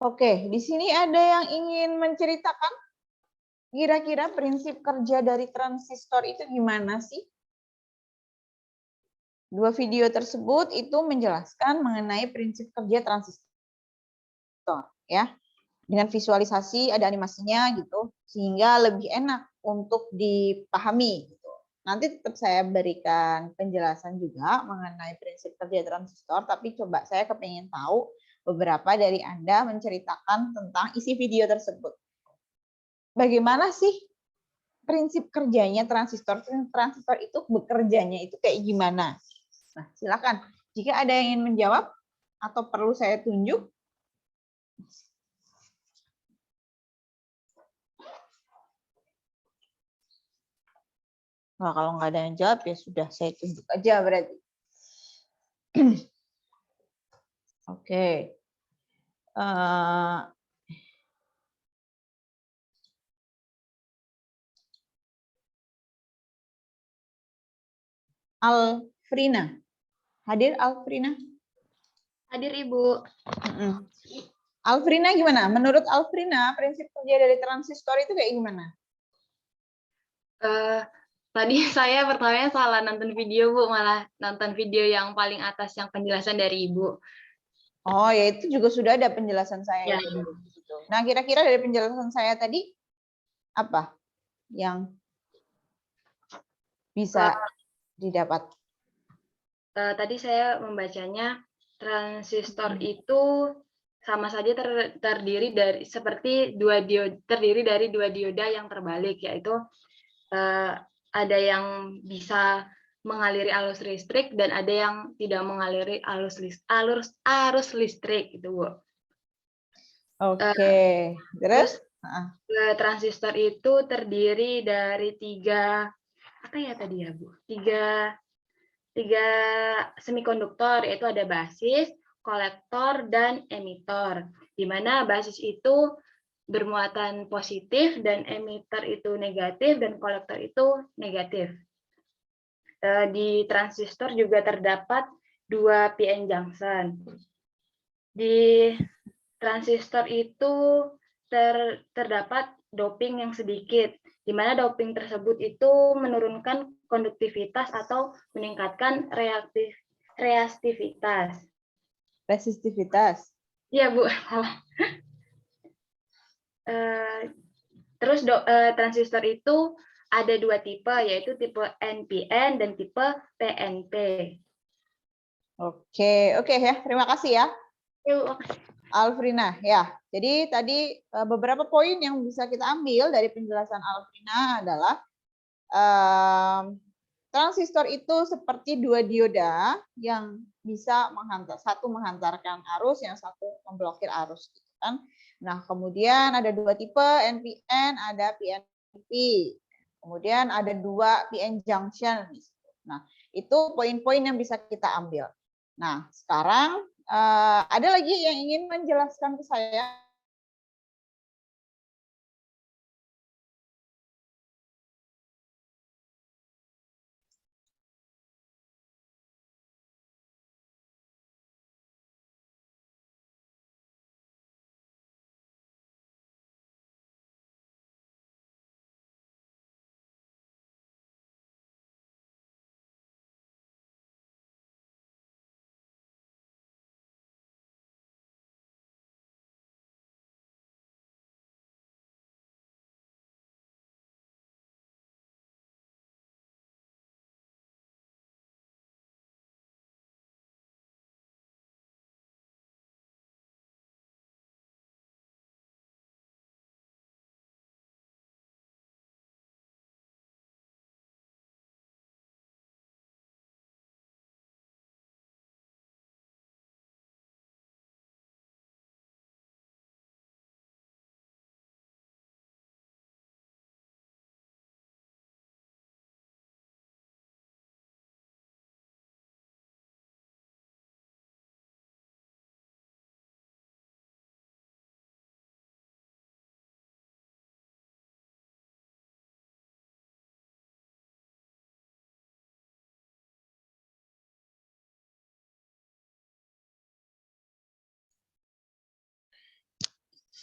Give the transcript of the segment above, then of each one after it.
Oke, di sini ada yang ingin menceritakan kira-kira prinsip kerja dari transistor itu gimana sih? Dua video tersebut itu menjelaskan mengenai prinsip kerja transistor, ya. Dengan visualisasi ada animasinya gitu, sehingga lebih enak untuk dipahami gitu. Nanti tetap saya berikan penjelasan juga mengenai prinsip kerja transistor, tapi coba saya kepingin tahu beberapa dari Anda menceritakan tentang isi video tersebut. Bagaimana sih prinsip kerjanya transistor? Transistor itu bekerjanya itu kayak gimana? Nah, silakan. Jika ada yang ingin menjawab atau perlu saya tunjuk. Nah, kalau nggak ada yang jawab ya sudah saya tunjuk aja berarti. Oke. Alfrina. Hadir Alfrina? Hadir Ibu. Alfrina gimana? Menurut Alfrina, prinsip kerja dari transistor itu kayak gimana? Tadi saya pertamanya salah nonton video, Bu. Malah nonton video yang paling atas yang penjelasan dari Ibu. Oh, ya itu juga sudah ada penjelasan saya. Ya. Nah, kira-kira dari penjelasan saya tadi, apa yang bisa didapat? Tadi saya membacanya, transistor itu sama saja terdiri dari dua dioda yang terbalik, yaitu ada yang bisa mengaliri arus listrik dan ada yang tidak mengaliri arus listrik gitu, Bu. Oke. Terus transistor itu terdiri dari tiga semikonduktor, yaitu ada basis, kolektor, dan emitor. Di mana basis itu bermuatan positif dan emitter itu negatif dan kolektor itu negatif. Di transistor juga terdapat dua PN junction. Di transistor itu terdapat doping yang sedikit, di mana doping tersebut itu menurunkan konduktivitas atau meningkatkan reaktivitas. Resistivitas. Iya, Bu. Terus transistor itu ada dua tipe, yaitu tipe NPN dan tipe PNP. Oke ya, terima kasih ya. Yuk. Alfrina, ya. Jadi tadi beberapa poin yang bisa kita ambil dari penjelasan Alfrina adalah transistor itu seperti dua dioda yang bisa satu menghantarkan arus, yang satu memblokir arus, gitu kan. Nah, kemudian ada dua tipe, NPN, ada PNP. Kemudian ada dua PN junction. Nah, itu poin-poin yang bisa kita ambil. Nah, sekarang ada lagi yang ingin menjelaskan ke saya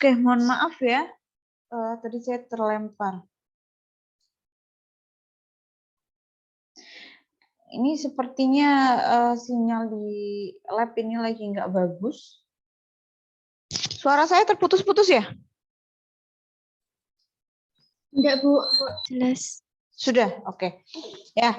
Oke, mohon maaf ya. Tadi saya terlempar. Ini sepertinya sinyal di lab ini lagi nggak bagus. Suara saya terputus-putus ya? Enggak, Bu. Jelas. Sudah, oke. Ya,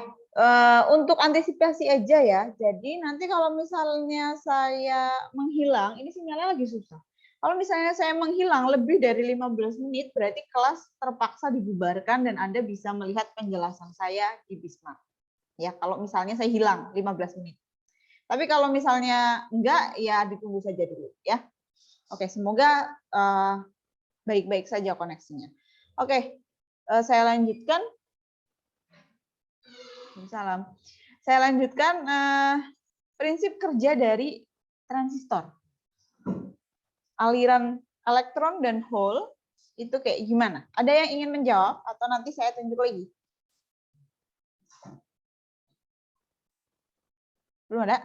untuk antisipasi aja ya. Jadi nanti kalau misalnya saya menghilang, ini sinyalnya lagi susah. Kalau misalnya saya menghilang lebih dari 15 menit, berarti kelas terpaksa dibubarkan dan Anda bisa melihat penjelasan saya di Bismarck. Ya, kalau misalnya saya hilang 15 menit. Tapi kalau misalnya enggak, ya ditunggu saja dulu ya. Oke, semoga baik-baik saja koneksinya. Oke, saya lanjutkan. Salam. Saya lanjutkan prinsip kerja dari transistor. Aliran elektron dan hole itu kayak gimana? Ada yang ingin menjawab atau nanti saya tunjuk lagi? Belum ada?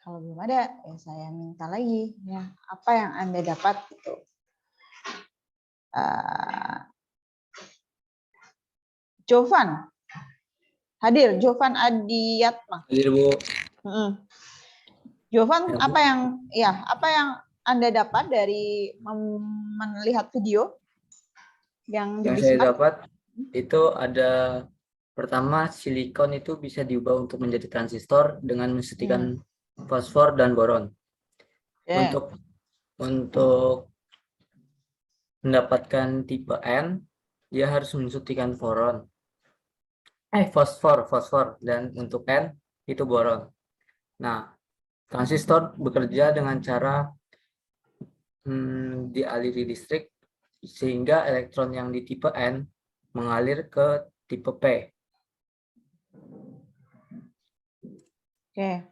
Kalau belum ada, ya saya minta lagi ya. Apa yang Anda dapat itu? Jovan. Hadir, Jovan Adiyatma. Hadir, Bu. Jovan, Ya, apa yang Anda dapat dari melihat video yang saya dapat itu ada pertama silikon itu bisa diubah untuk menjadi transistor dengan mensuntikan fosfor dan boron. Untuk mendapatkan tipe N, dia harus mensuntikan fosfor dan untuk N itu boron. Nah, transistor bekerja dengan cara dialiri listrik sehingga elektron yang di tipe N mengalir ke tipe P. Oke.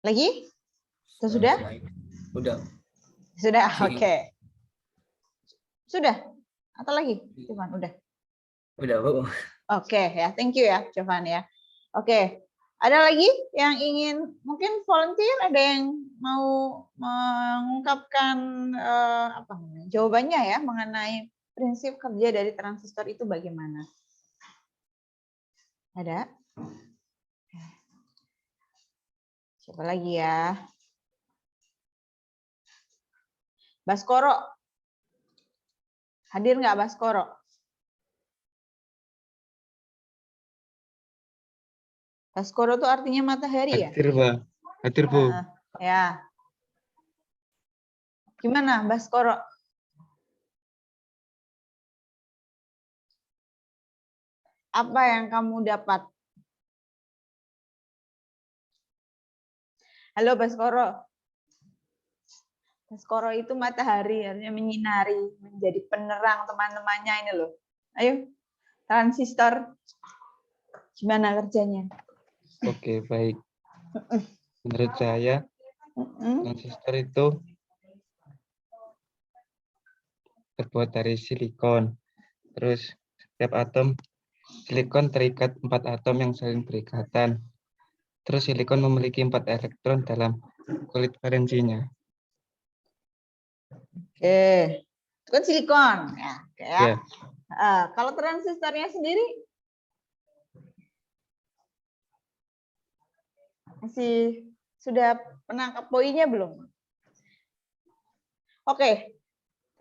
Lagi? Sudah? Udah. Sudah, oke. Sudah? Atau lagi? Jovan, udah. Udah, Bu. Oke, ya. Thank you ya, Jovan ya. Oke. Ada lagi yang ingin mungkin volunteer, ada yang mau mengungkapkan jawabannya ya mengenai prinsip kerja dari transistor itu bagaimana? Ada? Siapa lagi ya? Baskoro. Hadir nggak Baskoro? Baskoro itu artinya matahari ya? Hadir, Pak. Hadir, Bu. Ya. Gimana, Baskoro? Apa yang kamu dapat? Halo, Baskoro. Baskoro itu matahari, artinya menyinari, menjadi penerang teman-temannya ini loh. Ayo, transistor. Gimana kerjanya? Oke, baik. Menurut saya, transistor itu terbuat dari silikon. Terus setiap atom silikon terikat 4 atom yang saling berikatan. Terus silikon memiliki 4 elektron dalam kulit valensinya. Oke, itu kan silikon ya. Ya. Kalau transistornya sendiri masih sudah menangkap poinnya belum? Oke.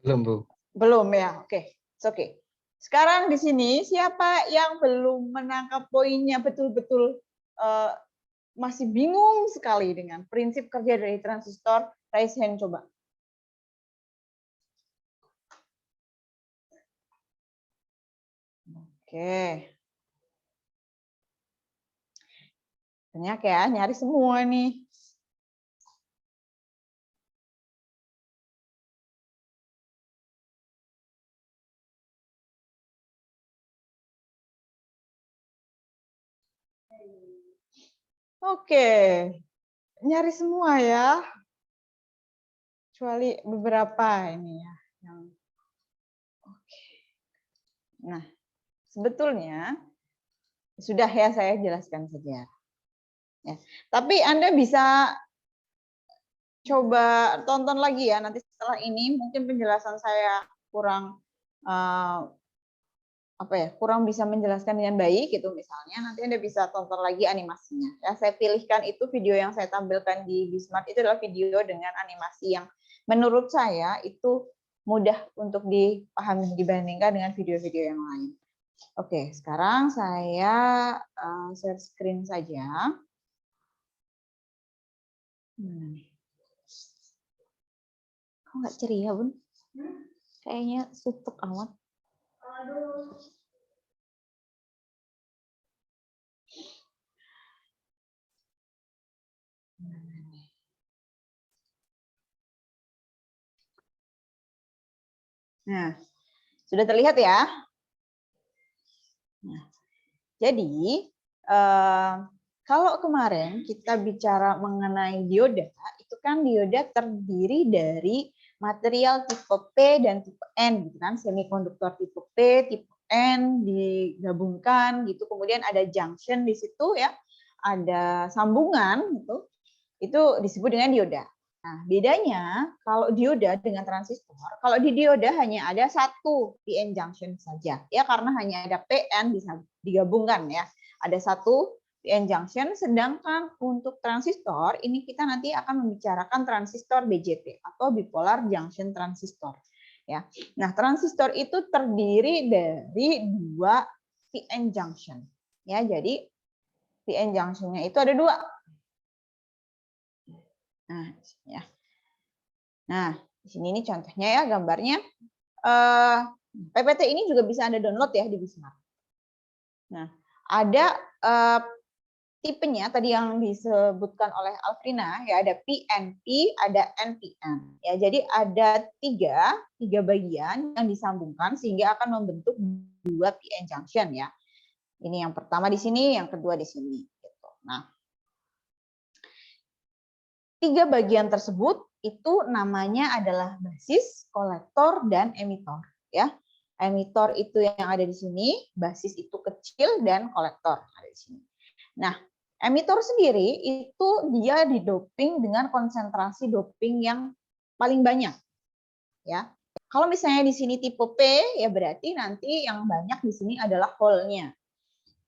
Belum, Bu. Belum ya. Oke. Oke. Sekarang di sini siapa yang belum menangkap poinnya betul-betul masih bingung sekali dengan prinsip kerja dari transistor? Raise hand coba. Oke. Banyak ya, nyari semua nih. Oke, nyari semua ya. Kecuali beberapa ini ya. Oke. Nah, sebetulnya sudah ya saya jelaskan saja. Ya. Tapi Anda bisa coba tonton lagi ya, nanti setelah ini mungkin penjelasan saya kurang kurang bisa menjelaskan dengan baik gitu misalnya, nanti Anda bisa tonton lagi animasinya. Ya, saya pilihkan itu video yang saya tampilkan di Bismart itu adalah video dengan animasi yang menurut saya itu mudah untuk dipahami dibandingkan dengan video-video yang lain. Oke, sekarang saya share screen saja. Kok nggak ceria, Bun? Kayaknya suntuk amat. Nah, sudah terlihat ya? Nah, jadi, kalau kemarin kita bicara mengenai dioda, itu kan dioda terdiri dari material tipe P dan tipe N, gitu kan? Semikonduktor tipe P, tipe N digabungkan, gitu. Kemudian ada junction di situ ya, ada sambungan, gitu. Itu disebut dengan dioda. Nah, bedanya kalau dioda dengan transistor, kalau di dioda hanya ada satu PN junction saja, ya karena hanya ada PN bisa digabungkan ya. Ada satu PN junction, sedangkan untuk transistor ini kita nanti akan membicarakan transistor BJT atau bipolar junction transistor. Ya, nah transistor itu terdiri dari dua PN junction. Ya, jadi PN junction-nya itu ada dua. Nah, ya. Nah, di sini ini contohnya ya gambarnya. PPT ini juga bisa Anda download ya di Bismart. Nah, ada tipenya tadi yang disebutkan oleh Alfrina ya, ada PNP, ada NPN. Ya, jadi ada tiga bagian yang disambungkan sehingga akan membentuk dua PN junction ya. Ini yang pertama di sini, yang kedua di sini. Gitu. Nah, tiga bagian tersebut itu namanya adalah basis, kolektor, dan emitor. Ya, emitor itu yang ada di sini, basis itu kecil, dan kolektor ada di sini. Nah, emitor sendiri itu dia didoping dengan konsentrasi doping yang paling banyak. Ya, kalau misalnya di sini tipe P, ya berarti nanti yang banyak di sini adalah hole-nya.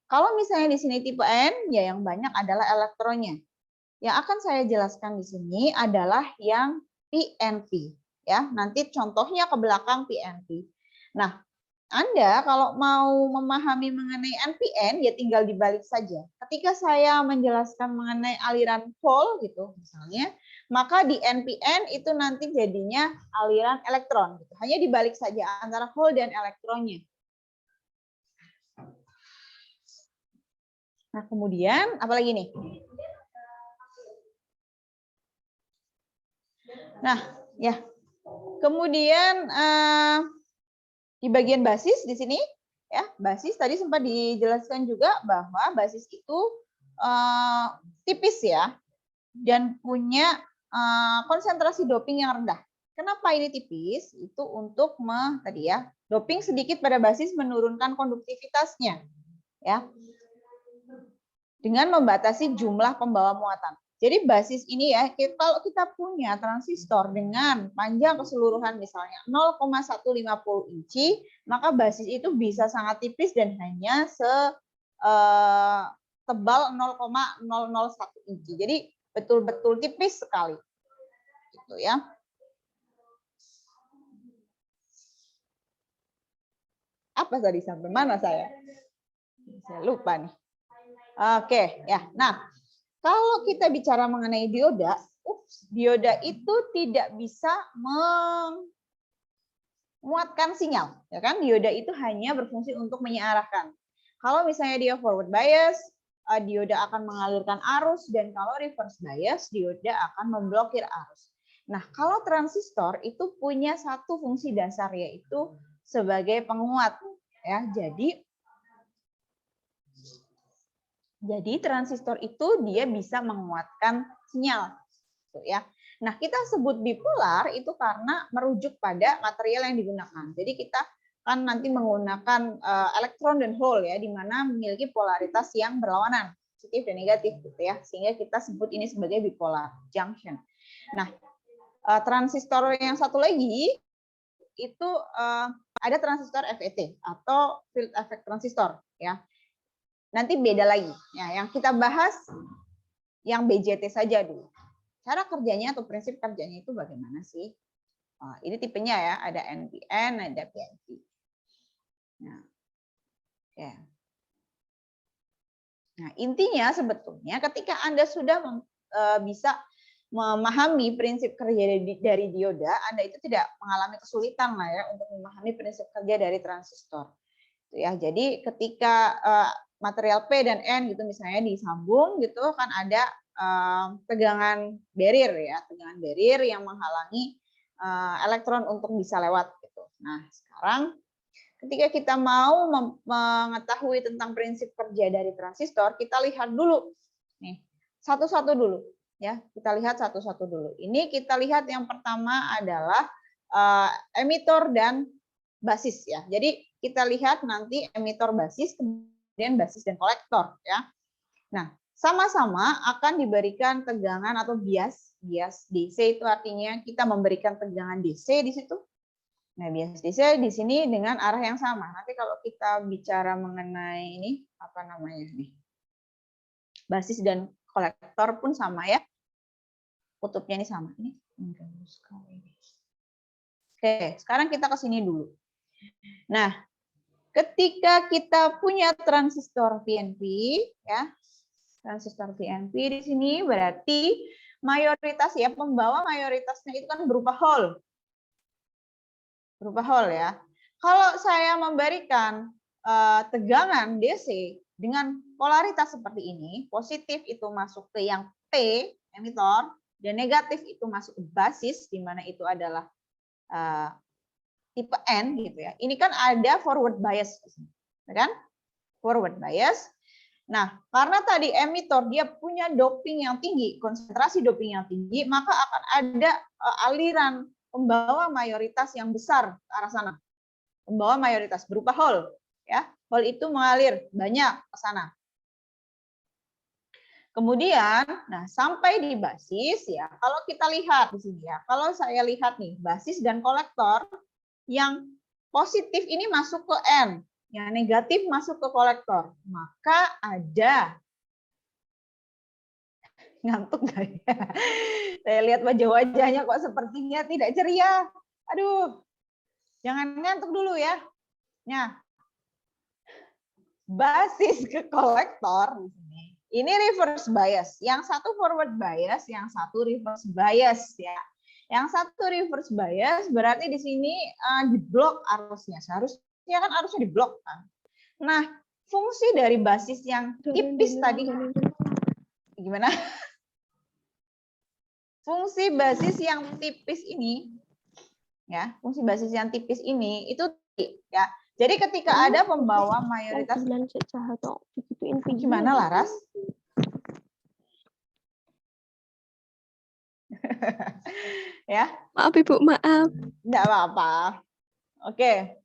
Kalau misalnya di sini tipe N, ya yang banyak adalah elektronnya. Yang akan saya jelaskan di sini adalah yang PNP. Ya, nanti contohnya ke belakang PNP. Nah, Anda kalau mau memahami mengenai NPN, ya tinggal dibalik saja. Ketika saya menjelaskan mengenai aliran hole gitu, misalnya, maka di NPN itu nanti jadinya aliran elektron. Gitu. Hanya dibalik saja antara hole dan elektronnya. Nah, kemudian apalagi nih? Nah, ya. Kemudian di bagian basis di sini, ya basis tadi sempat dijelaskan juga bahwa basis itu tipis ya, dan punya konsentrasi doping yang rendah. Kenapa ini tipis? Itu untuk tadi ya, doping sedikit pada basis menurunkan konduktivitasnya, ya, dengan membatasi jumlah pembawa muatan. Jadi basis ini ya, kalau kita punya transistor dengan panjang keseluruhan misalnya 0,150 inci, maka basis itu bisa sangat tipis dan hanya setebal 0,001 inci. Jadi betul-betul tipis sekali. Gitu ya. Apa tadi sampai mana saya? Saya lupa nih. Oke, ya. Nah, kalau kita bicara mengenai dioda, dioda itu tidak bisa menguatkan sinyal, ya kan? Dioda itu hanya berfungsi untuk menyearahkan. Kalau misalnya dia forward bias, dioda akan mengalirkan arus, dan kalau reverse bias, dioda akan memblokir arus. Nah, kalau transistor itu punya satu fungsi dasar, yaitu sebagai penguat, ya. Jadi transistor itu dia bisa menguatkan sinyal, gitu ya. Nah, kita sebut bipolar itu karena merujuk pada material yang digunakan. Jadi kita kan nanti menggunakan elektron dan hole ya, di mana memiliki polaritas yang berlawanan, positif dan negatif, gitu ya. Sehingga kita sebut ini sebagai bipolar junction. Nah, transistor yang satu lagi itu ada transistor FET atau field effect transistor ya. Nanti beda lagi. Ya, yang kita bahas yang BJT saja dulu. Cara kerjanya atau prinsip kerjanya itu bagaimana sih? Ini tipenya ya, ada NPN, ada PNP. Nah, ya. Nah, intinya sebetulnya ketika Anda sudah bisa memahami prinsip kerja dari dioda, Anda itu tidak mengalami kesulitan lah ya untuk memahami prinsip kerja dari transistor. Ya, jadi ketika material P dan N gitu misalnya disambung gitu kan ada tegangan barrier ya, tegangan barrier yang menghalangi elektron untuk bisa lewat gitu. Nah, sekarang ketika kita mau mengetahui tentang prinsip kerja dari transistor, kita lihat dulu nih, satu-satu dulu ya. Kita lihat satu-satu dulu. Ini kita lihat yang pertama adalah emitor dan basis ya. Jadi kita lihat nanti emitor basis, kemudian basis dan kolektor ya. Nah, sama-sama akan diberikan tegangan atau bias DC itu artinya kita memberikan tegangan DC di situ. Nah, bias DC di sini dengan arah yang sama. Nanti kalau kita bicara mengenai ini apa namanya nih? Basis dan kolektor pun sama ya. Kutubnya ini sama. Ini Oke, sekarang kita ke sini dulu. Nah, ketika kita punya transistor PNP ya, transistor PNP di sini berarti mayoritas ya, pembawa mayoritasnya itu kan berupa hole. Berupa hole ya. Kalau saya memberikan tegangan DC dengan polaritas seperti ini, positif itu masuk ke yang P, emitor, dan negatif itu masuk ke basis, di mana itu adalah tipe N gitu ya. Ini kan ada forward bias, kan? Forward bias. Nah, karena tadi emitor dia punya doping yang tinggi, konsentrasi doping yang tinggi, maka akan ada aliran pembawa mayoritas yang besar ke arah sana. Pembawa mayoritas berupa hole, ya. Hole itu mengalir banyak ke sana. Kemudian, nah sampai di basis ya, kalau kita lihat di sini ya, kalau saya lihat nih basis dan kolektor, yang positif ini masuk ke N, yang negatif masuk ke kolektor, maka ada ngantuk nggak ya? Saya lihat wajah-wajahnya kok sepertinya tidak ceria. Aduh, jangan ngantuk dulu ya. Nah, basis ke kolektor di sini. Ini reverse bias. Yang satu forward bias, yang satu reverse bias ya. Yang satu reverse bias berarti di sini diblok arusnya. Seharusnya kan arusnya diblok kan. Nah, fungsi dari basis yang tipis tadi gimana? Fungsi basis yang tipis ini ya, fungsi basis yang tipis ini itu ya. Jadi ketika ada pembawa mayoritas gimana Laras? Ya. Maaf Ibu, maaf. Enggak apa-apa. Oke.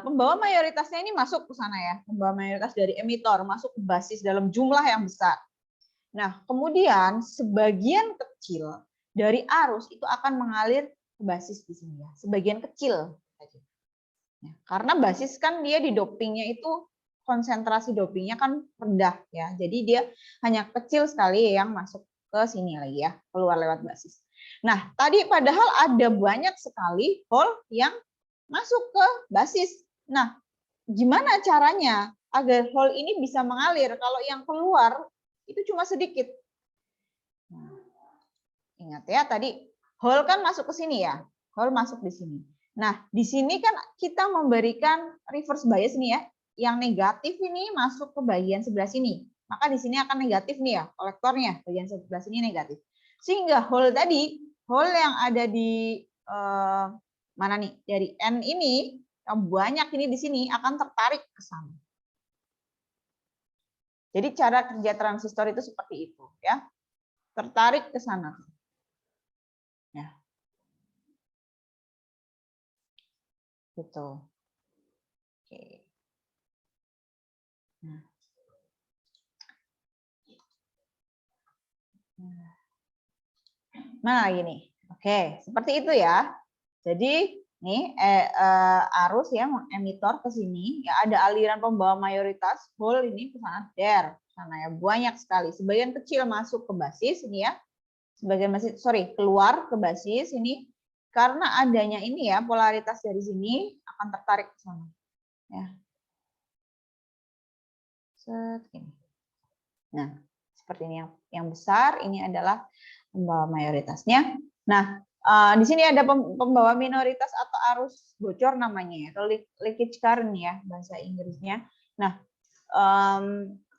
Pembawa mayoritasnya ini masuk ke sana ya. Pembawa mayoritas dari emitor masuk ke basis dalam jumlah yang besar. Nah, kemudian sebagian kecil dari arus itu akan mengalir ke basis di sini ya. Sebagian kecil. Ya, karena basis kan dia di dopingnya itu konsentrasi dopingnya kan rendah ya. Jadi dia hanya kecil sekali yang masuk ke sini lagi ya, keluar lewat basis. Nah, tadi padahal ada banyak sekali hole yang masuk ke basis. Nah, gimana caranya agar hole ini bisa mengalir kalau yang keluar itu cuma sedikit? Nah, ingat ya tadi hole kan masuk ke sini ya. Hole masuk di sini. Nah, di sini kan kita memberikan reverse bias nih ya. Yang negatif ini masuk ke bagian sebelah sini. Maka di sini akan negatif nih ya, kolektornya. Bagian sebelah sini negatif. Sehingga hole tadi, hole yang ada di mana nih? Dari N ini, yang banyak ini di sini akan tertarik ke sana. Jadi cara kerja transistor itu seperti itu ya. Tertarik ke sana. Ya. Gitu. Oke. Nah, gini. Oke, seperti itu ya. Jadi nih arus ya emitor ke sini ya, ada aliran pembawa mayoritas whole ini ke sana sana ya, banyak sekali. Sebagian kecil masuk ke basis ini ya. Sebagian masih keluar ke basis ini karena adanya ini ya, polaritas dari sini akan tertarik ke sana. Ya. Segini. Nah, seperti ini yang besar ini adalah pembawa mayoritasnya. Nah, di sini ada pembawa minoritas atau arus bocor namanya ya, atau leakage current ya bahasa Inggrisnya. Nah,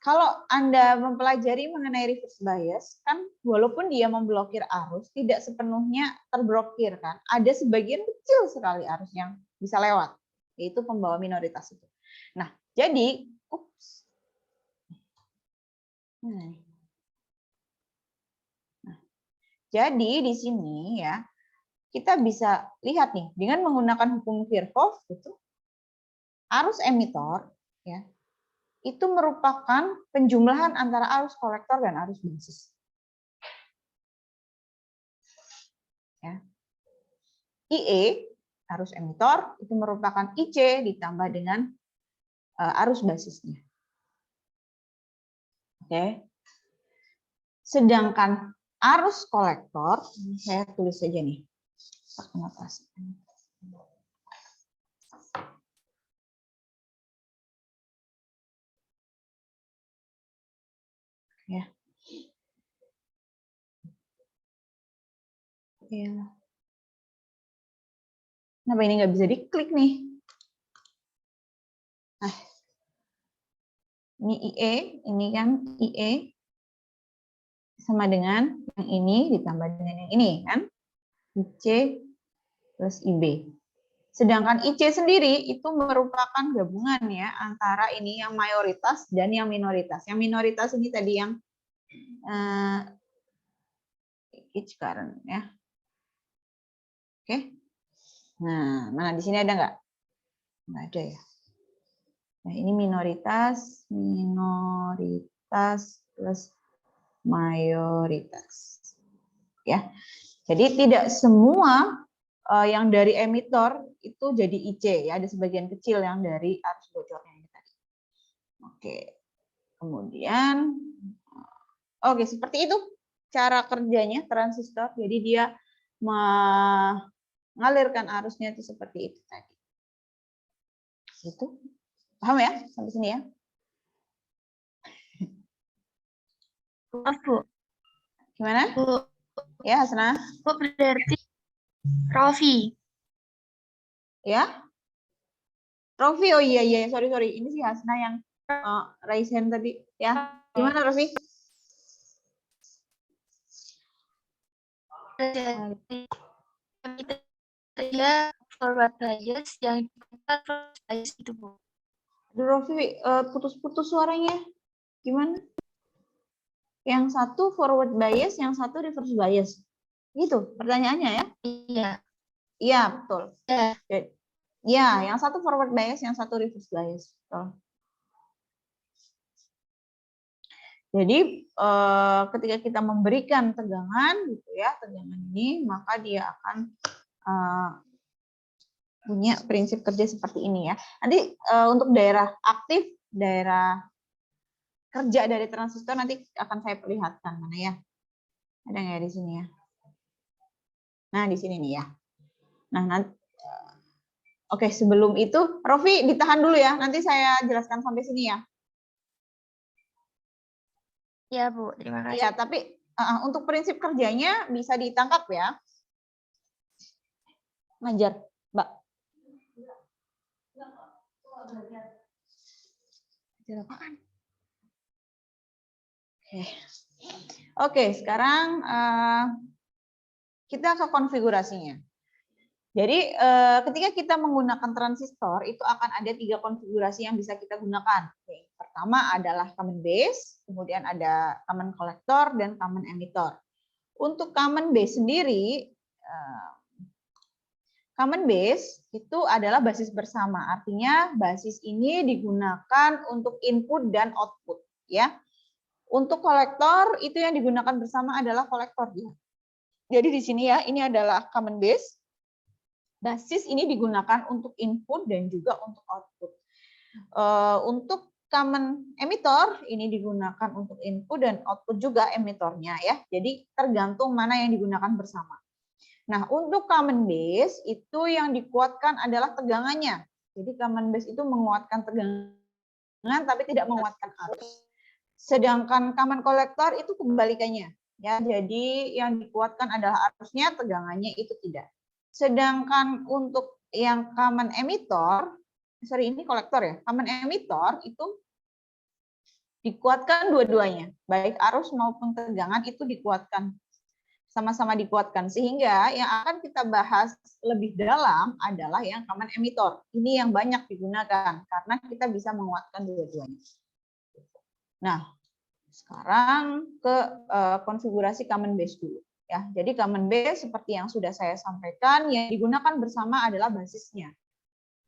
kalau Anda mempelajari mengenai reverse bias, kan walaupun dia memblokir arus, tidak sepenuhnya terblokir kan. Ada sebagian kecil sekali arus yang bisa lewat, yaitu pembawa minoritas itu. Nah, jadi, jadi di sini ya, kita bisa lihat nih, dengan menggunakan hukum Kirchhoff, itu arus emitor ya, itu merupakan penjumlahan antara arus kolektor dan arus basis. Ya. IE, arus emitor, itu merupakan IC ditambah dengan arus basisnya. Oke. Sedangkan arus kolektor, saya tulis saja nih. Ya. Ya. Kenapa ini nggak bisa diklik nih? Nah, ini IE, ini kan IE sama dengan yang ini ditambah dengan yang ini kan, IC plus IB. Sedangkan IC sendiri itu merupakan gabungan ya antara ini yang mayoritas dan yang minoritas. Yang minoritas ini tadi yang leakage current ya. Oke. Nah, mana di sini ada nggak? Nggak ada ya. Nah, ini minoritas plus mayoritas. Ya. Jadi tidak semua yang dari emitor itu jadi IC ya, ada sebagian kecil yang dari arus bocornya ini tadi. Oke. Kemudian oke, seperti itu cara kerjanya transistor. Jadi dia mengalirkan arusnya itu seperti itu tadi. Itu. Paham ya sampai sini ya? Maaf, Bu. Gimana? Bu, Ya, Hasna. Bu berarti Rofi. Ya? Rofi, oh iya, sorry. Ini sih Hasna yang raise hand tadi. Ya, gimana Rofi? Dia forward bias yang bias itu, Bu. Aduh, Rofi, putus-putus suaranya. Gimana? Yang satu forward bias, yang satu reverse bias. Gitu pertanyaannya ya? Iya. Iya, betul. Ya. Ya, yang satu forward bias, yang satu reverse bias. Betul. Jadi ketika kita memberikan tegangan gitu ya, tegangan ini, maka dia akan punya prinsip kerja seperti ini ya. Nanti untuk daerah aktif, daerah kerja dari transistor nanti akan saya perlihatkan mana ya. Ada nggak di sini ya? Nah, di sini nih ya. Nah, nanti oke, sebelum itu Rofi ditahan dulu ya. Nanti saya jelaskan sampai sini ya. Ya, Bu. Terima kasih. Ya, tapi untuk prinsip kerjanya bisa ditangkap ya. Ngajar, Mbak. Ngajar apa kan? Oke, sekarang kita ke konfigurasinya. Jadi ketika kita menggunakan transistor itu akan ada 3 konfigurasi yang bisa kita gunakan. Oke, pertama adalah common base, kemudian ada common collector dan common emitter. Untuk common base sendiri, common base itu adalah basis bersama. Artinya basis ini digunakan untuk input dan output, ya. Untuk kolektor itu yang digunakan bersama adalah kolektor dia. Jadi di sini ya, ini adalah common base. Basis ini digunakan untuk input dan juga untuk output. Untuk common emitter ini digunakan untuk input dan output juga emitornya ya. Jadi tergantung mana yang digunakan bersama. Nah, untuk common base itu yang dikuatkan adalah tegangannya. Jadi common base itu menguatkan tegangan tapi tidak menguatkan arus. Sedangkan common collector itu kebalikannya. Ya, jadi yang dikuatkan adalah arusnya, tegangannya itu tidak. Sedangkan untuk yang common emitter, sorry ini kolektor ya, common emitter itu dikuatkan dua-duanya, baik arus maupun tegangan itu dikuatkan, sama-sama dikuatkan. Sehingga yang akan kita bahas lebih dalam adalah yang common emitter. Ini yang banyak digunakan karena kita bisa menguatkan dua-duanya. Nah, sekarang ke konfigurasi common base dulu. Ya, jadi common base seperti yang sudah saya sampaikan, yang digunakan bersama adalah basisnya.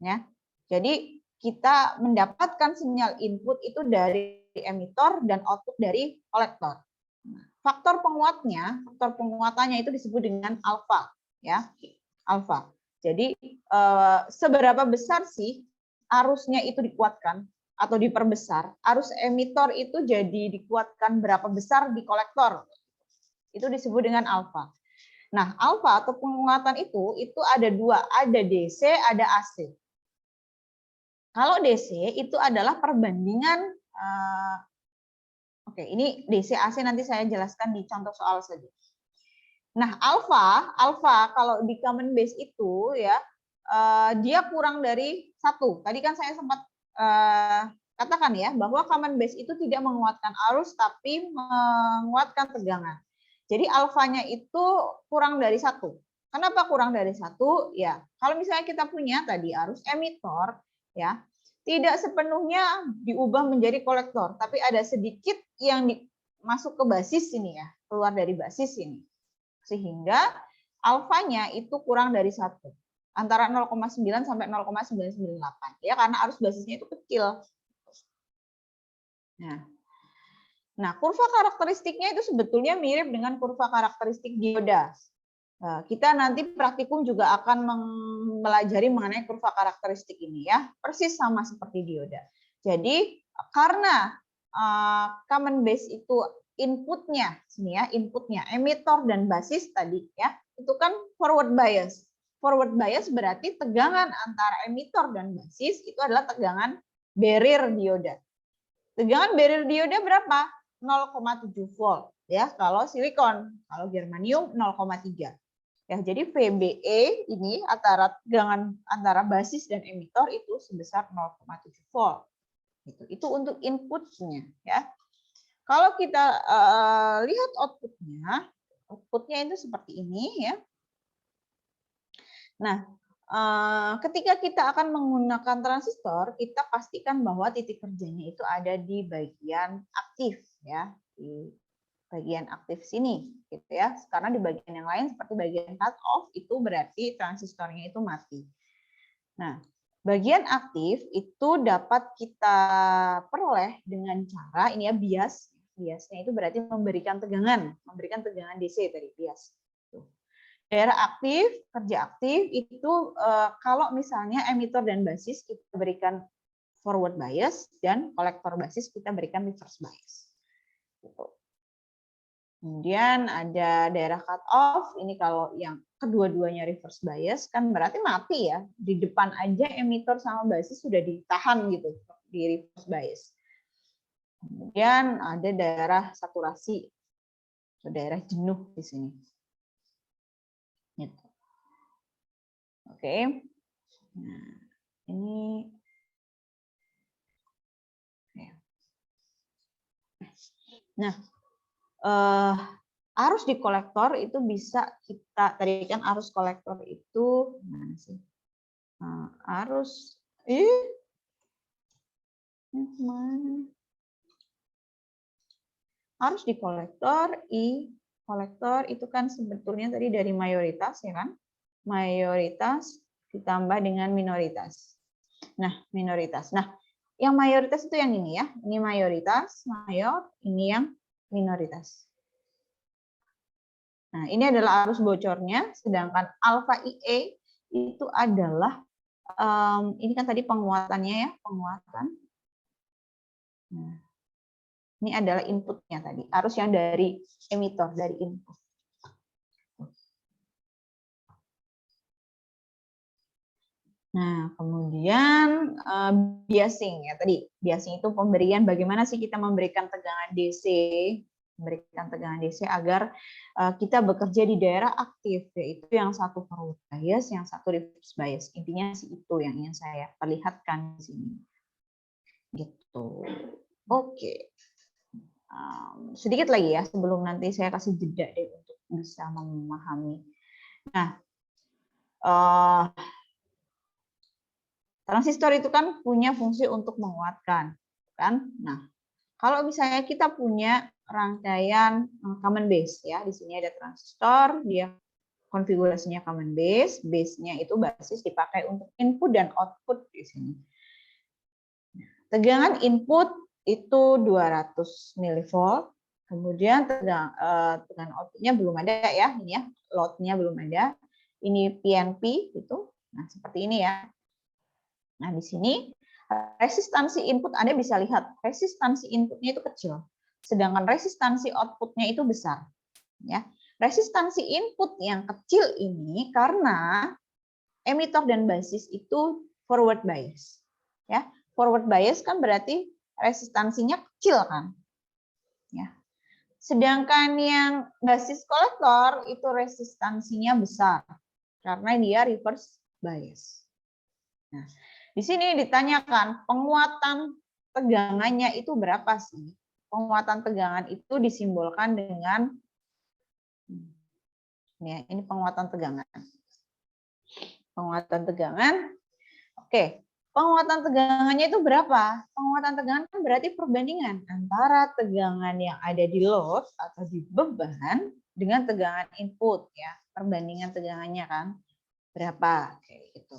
Ya, jadi kita mendapatkan sinyal input itu dari emitor dan output dari kolektor. Faktor penguatannya itu disebut dengan alfa. Ya, alfa. Jadi seberapa besar sih arusnya itu dikuatkan atau diperbesar? Arus emitor itu jadi dikuatkan berapa besar di kolektor? Itu disebut dengan alfa. Nah, alfa atau penguatan itu ada dua, ada DC, ada AC. Kalau DC itu adalah perbandingan, oke, ini DC AC nanti saya jelaskan di contoh soal saja. Nah, alfa kalau di common base itu ya dia kurang dari 1. Tadi kan saya sempat katakan ya bahwa common base itu tidak menguatkan arus tapi menguatkan tegangan. Jadi alfanya itu kurang dari 1. Kenapa kurang dari 1? Ya, kalau misalnya kita punya tadi arus emitor, ya tidak sepenuhnya diubah menjadi kolektor, tapi ada sedikit yang masuk ke basis ini ya, keluar dari basis ini, sehingga alfanya itu kurang dari 1, antara 0,9 sampai 0,998 ya, karena arus basisnya itu kecil. Nah, kurva karakteristiknya itu sebetulnya mirip dengan kurva karakteristik dioda. Nah, kita nanti praktikum juga akan mempelajari mengenai kurva karakteristik ini ya, persis sama seperti dioda. Jadi karena common base itu inputnya, sini ya, inputnya emitor dan basis tadi ya, itu kan forward bias. Forward bias berarti tegangan antara emitor dan basis itu adalah tegangan barrier dioda. Tegangan barrier dioda berapa? 0,7 volt ya kalau silikon, kalau germanium 0,3. Ya, jadi VBE ini antara tegangan antara basis dan emitor itu sebesar 0,7 volt. Itu untuk inputnya ya. Kalau kita lihat outputnya itu seperti ini ya. Nah, ketika kita akan menggunakan transistor, kita pastikan bahwa titik kerjanya itu ada di bagian aktif ya, di bagian aktif sini gitu ya. Karena di bagian yang lain seperti bagian cut off itu berarti transistornya itu mati. Nah, bagian aktif itu dapat kita peroleh dengan cara ini ya, bias. Biasnya itu berarti memberikan tegangan DC tadi, bias. Daerah aktif, kerja aktif itu kalau misalnya emitor dan basis kita berikan forward bias dan kolektor basis kita berikan reverse bias. Gitu. Kemudian ada daerah cut off, ini kalau yang kedua-duanya reverse bias kan berarti mati ya. Di depan aja emitor sama basis sudah ditahan gitu di reverse bias. Kemudian ada daerah saturasi, daerah jenuh di sini. Gitu. Oke. Nah, ini nah, arus di kolektor itu bisa kita, tadi kan arus kolektor itu mana sih? Arus mana? Arus di kolektor kolektor itu kan sebetulnya tadi dari mayoritas ya kan? Mayoritas ditambah dengan minoritas. Nah, minoritas. Nah, yang mayoritas itu yang ini ya. Ini mayoritas, mayor, ini yang minoritas. Nah, ini adalah arus bocornya, sedangkan alfa IE itu adalah, ini kan tadi penguatannya ya, penguatan. Nah, ini adalah inputnya tadi, arus yang dari emitor, dari input. Nah, kemudian biasing ya tadi. Biasing itu pemberian bagaimana sih kita memberikan tegangan DC, agar kita bekerja di daerah aktif, yaitu yang satu forward bias, yang satu reverse bias. Intinya sih itu yang ingin saya perlihatkan di sini. Gitu. Oke. Sedikit lagi ya sebelum nanti saya kasih jeda deh untuk bisa memahami. Nah, transistor itu kan punya fungsi untuk menguatkan, kan? Nah, kalau misalnya kita punya rangkaian common base ya, di sini ada transistor, dia konfigurasinya common base, base-nya itu basis dipakai untuk input dan output di sini. Tegangan input itu 200 mV, kemudian tegangan outputnya belum ada ya, ini ya, load-nya belum ada. Ini PNP itu, nah seperti ini ya. Nah, di sini resistansi input Anda bisa lihat, resistansi inputnya itu kecil, sedangkan resistansi outputnya itu besar. Ya, resistansi input yang kecil ini karena emitor dan basis itu forward bias. Ya, forward bias kan berarti resistansinya kecil kan. Ya. Sedangkan yang basis kolektor itu resistansinya besar karena dia reverse bias. Nah, di sini ditanyakan penguatan tegangannya itu berapa sih? Penguatan tegangan itu disimbolkan dengan ini penguatan tegangan. Penguatan tegangan. Oke, penguatan tegangannya itu berapa? Penguatan tegangan kan berarti perbandingan antara tegangan yang ada di load atau di beban dengan tegangan input ya. Perbandingan tegangannya kan berapa kayak gitu.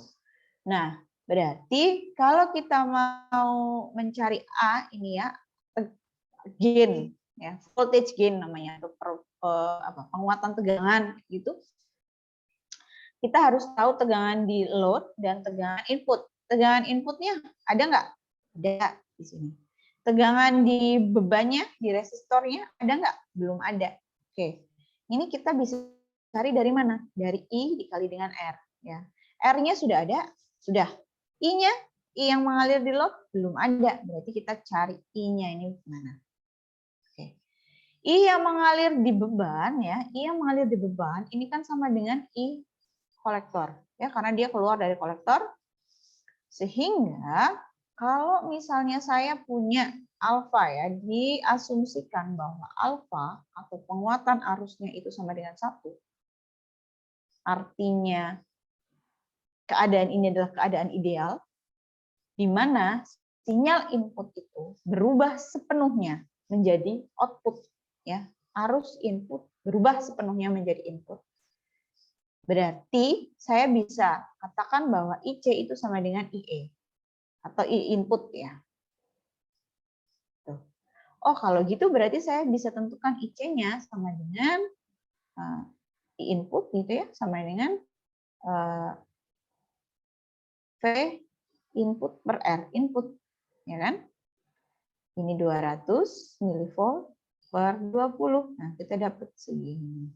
Nah, berarti kalau kita mau mencari A ini ya, gain ya, voltage gain namanya atau penguatan tegangan gitu. Kita harus tahu tegangan di load dan tegangan input. Tegangan inputnya ada nggak? Ada di sini. Tegangan di bebannya, di resistornya ada nggak? Belum ada. Oke, ini kita bisa cari dari mana? Dari I dikali dengan R. Ya, R-nya sudah ada, sudah. I-nya, I yang mengalir di load belum ada. Berarti kita cari I-nya ini mana? Oke. I yang mengalir di beban ya, I yang mengalir di beban ini kan sama dengan I kolektor ya, karena dia keluar dari kolektor. Sehingga kalau misalnya saya punya alfa ya, diasumsikan bahwa alfa atau penguatan arusnya itu sama dengan 1. Artinya keadaan ini adalah keadaan ideal, di mana sinyal input itu berubah sepenuhnya menjadi output. Ya, arus input berubah sepenuhnya menjadi input. Berarti saya bisa katakan bahwa IC itu sama dengan IE atau I input ya. Oh, kalau gitu berarti saya bisa tentukan IC-nya sama dengan I input gitu ya, sama dengan V input per R input, ya kan? Ini 200 milivolt per 20. Nah, kita dapat segini.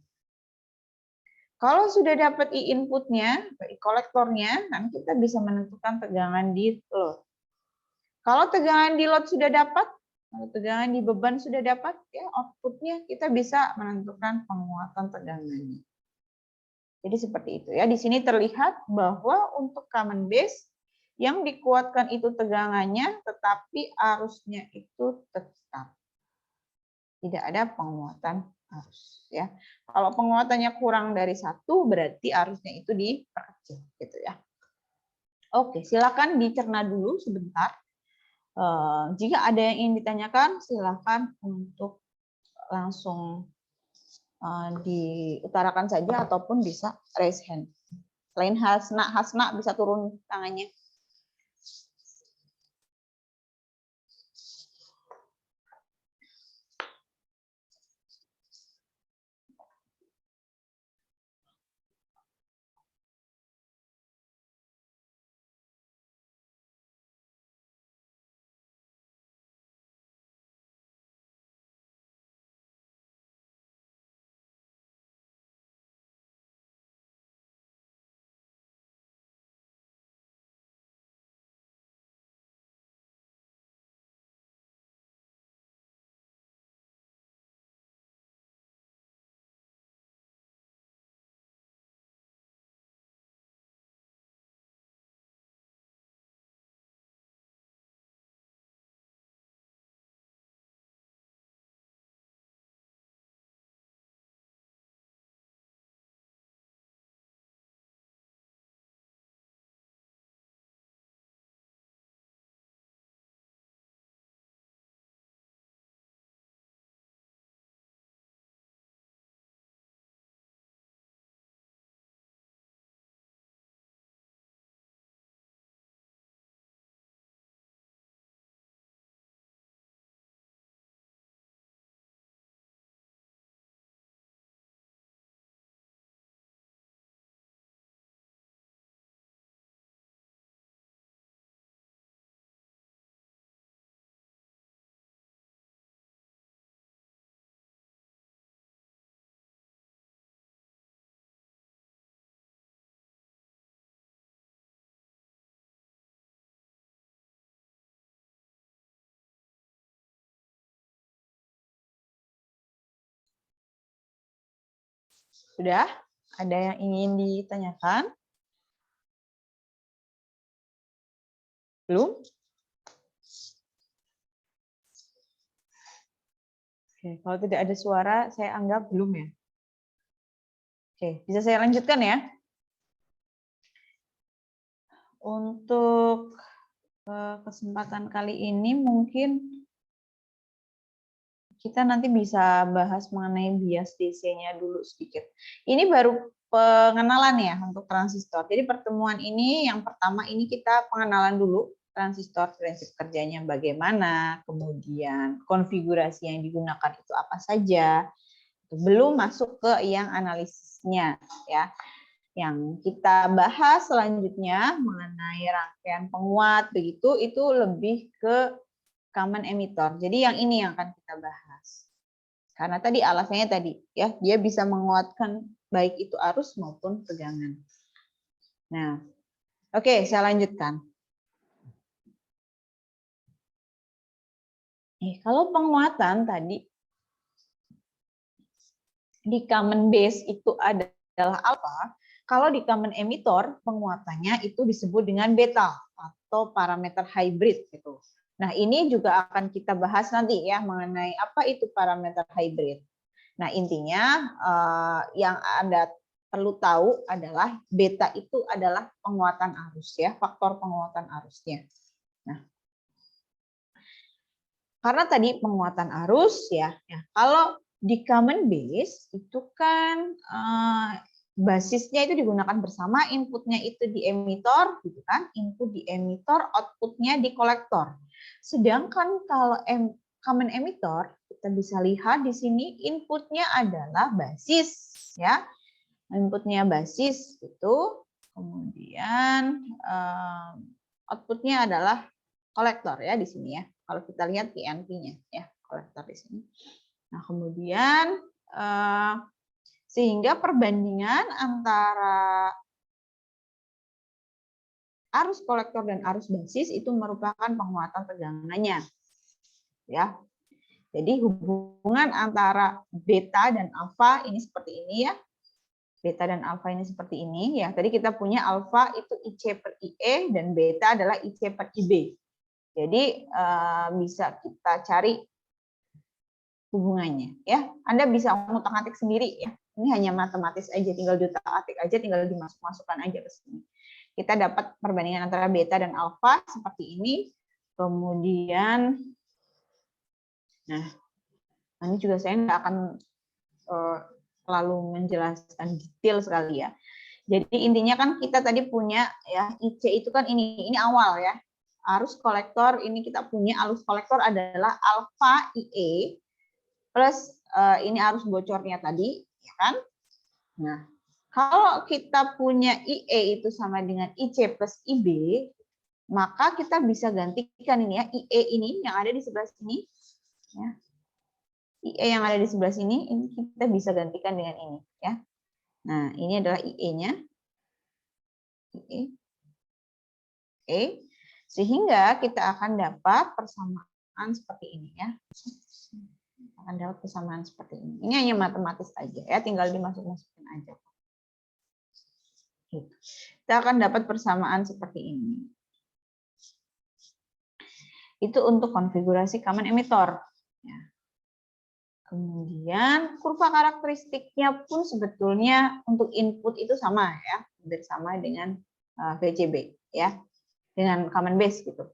Kalau sudah dapat I inputnya, I kolektornya, nanti kita bisa menentukan tegangan di load. Kalau tegangan di load sudah dapat, kalau tegangan di beban sudah dapat, ya outputnya kita bisa menentukan penguatan tegangannya. Jadi seperti itu ya. Di sini terlihat bahwa untuk common base yang dikuatkan itu tegangannya, tetapi arusnya itu tetap. Tidak ada penguatan arus ya. Kalau penguatannya kurang dari 1 berarti arusnya itu diperkecil gitu ya. Oke, silakan dicerna dulu sebentar. Jika ada yang ingin ditanyakan silakan untuk langsung diutarakan saja ataupun bisa raise hand. Selain Hasna bisa turun tangannya. Sudah? Ada yang ingin ditanyakan? Belum? Oke, kalau tidak ada suara, saya anggap belum ya. Oke, bisa saya lanjutkan ya? Untuk kesempatan kali ini mungkin kita nanti bisa bahas mengenai bias DC-nya dulu sedikit. Ini baru pengenalan ya untuk transistor. Jadi pertemuan ini yang pertama ini kita pengenalan dulu transistor, prinsip kerjanya bagaimana, kemudian konfigurasi yang digunakan itu apa saja. Belum masuk ke yang analisisnya ya. Yang kita bahas selanjutnya mengenai rangkaian penguat begitu itu lebih ke common emitter. Jadi yang ini yang akan kita bahas. Karena tadi alasannya tadi ya, dia bisa menguatkan baik itu arus maupun tegangan. Nah, oke, saya lanjutkan. Kalau penguatan tadi di common base itu adalah alpha, kalau di common emitter penguatannya itu disebut dengan beta atau parameter hybrid gitu. Nah, ini juga akan kita bahas nanti ya mengenai apa itu parameter hybrid. Nah, intinya yang Anda perlu tahu adalah beta itu adalah penguatan arus ya, faktor penguatan arusnya. Nah, karena tadi penguatan arus ya kalau di common base itu kan basisnya itu digunakan bersama, inputnya itu di emitter, gitu kan? Input di emitter, outputnya di kolektor. Sedangkan kalau common emitter, kita bisa lihat di sini inputnya adalah basis, ya. Inputnya basis itu, kemudian outputnya adalah kolektor ya di sini ya. Kalau kita lihat PNP-nya ya, kolektor di sini. Nah kemudian sehingga perbandingan antara arus kolektor dan arus basis itu merupakan penguatan tegangannya. Ya. Jadi hubungan antara beta dan alfa ini seperti ini ya. Beta dan alfa ini seperti ini ya. Tadi kita punya alfa itu IC per IE dan beta adalah IC per IB. Jadi bisa kita cari hubungannya ya. Anda bisa ngutak-ngatik sendiri ya. Ini hanya matematis aja, tinggal diutak-atik aja, tinggal dimasuk-masukkan aja ke sini. Kita dapat perbandingan antara beta dan alfa seperti ini. Kemudian, nah ini juga saya nggak akan terlalu menjelaskan detail sekali ya. Jadi intinya kan kita tadi punya ya IC itu kan ini awal ya. Arus kolektor ini kita punya arus kolektor adalah alfa IE plus ini arus bocornya tadi, ya kan? Nah, kalau kita punya IE itu sama dengan IC plus IB, maka kita bisa gantikan ini ya, IE ini yang ada di sebelah sini, ya. IE yang ada di sebelah sini, ini kita bisa gantikan dengan ini, ya. Nah, ini adalah IE-nya, IE, sehingga kita akan dapat persamaan seperti ini, ya. Akan dapat persamaan seperti ini. Ini hanya matematis aja, ya, tinggal dimasuk-masukin aja. Kita akan dapat persamaan seperti ini. Itu untuk konfigurasi common emitter. Ya. Kemudian kurva karakteristiknya pun sebetulnya untuk input itu sama ya, bersama dengan VCB ya, dengan common base gitu.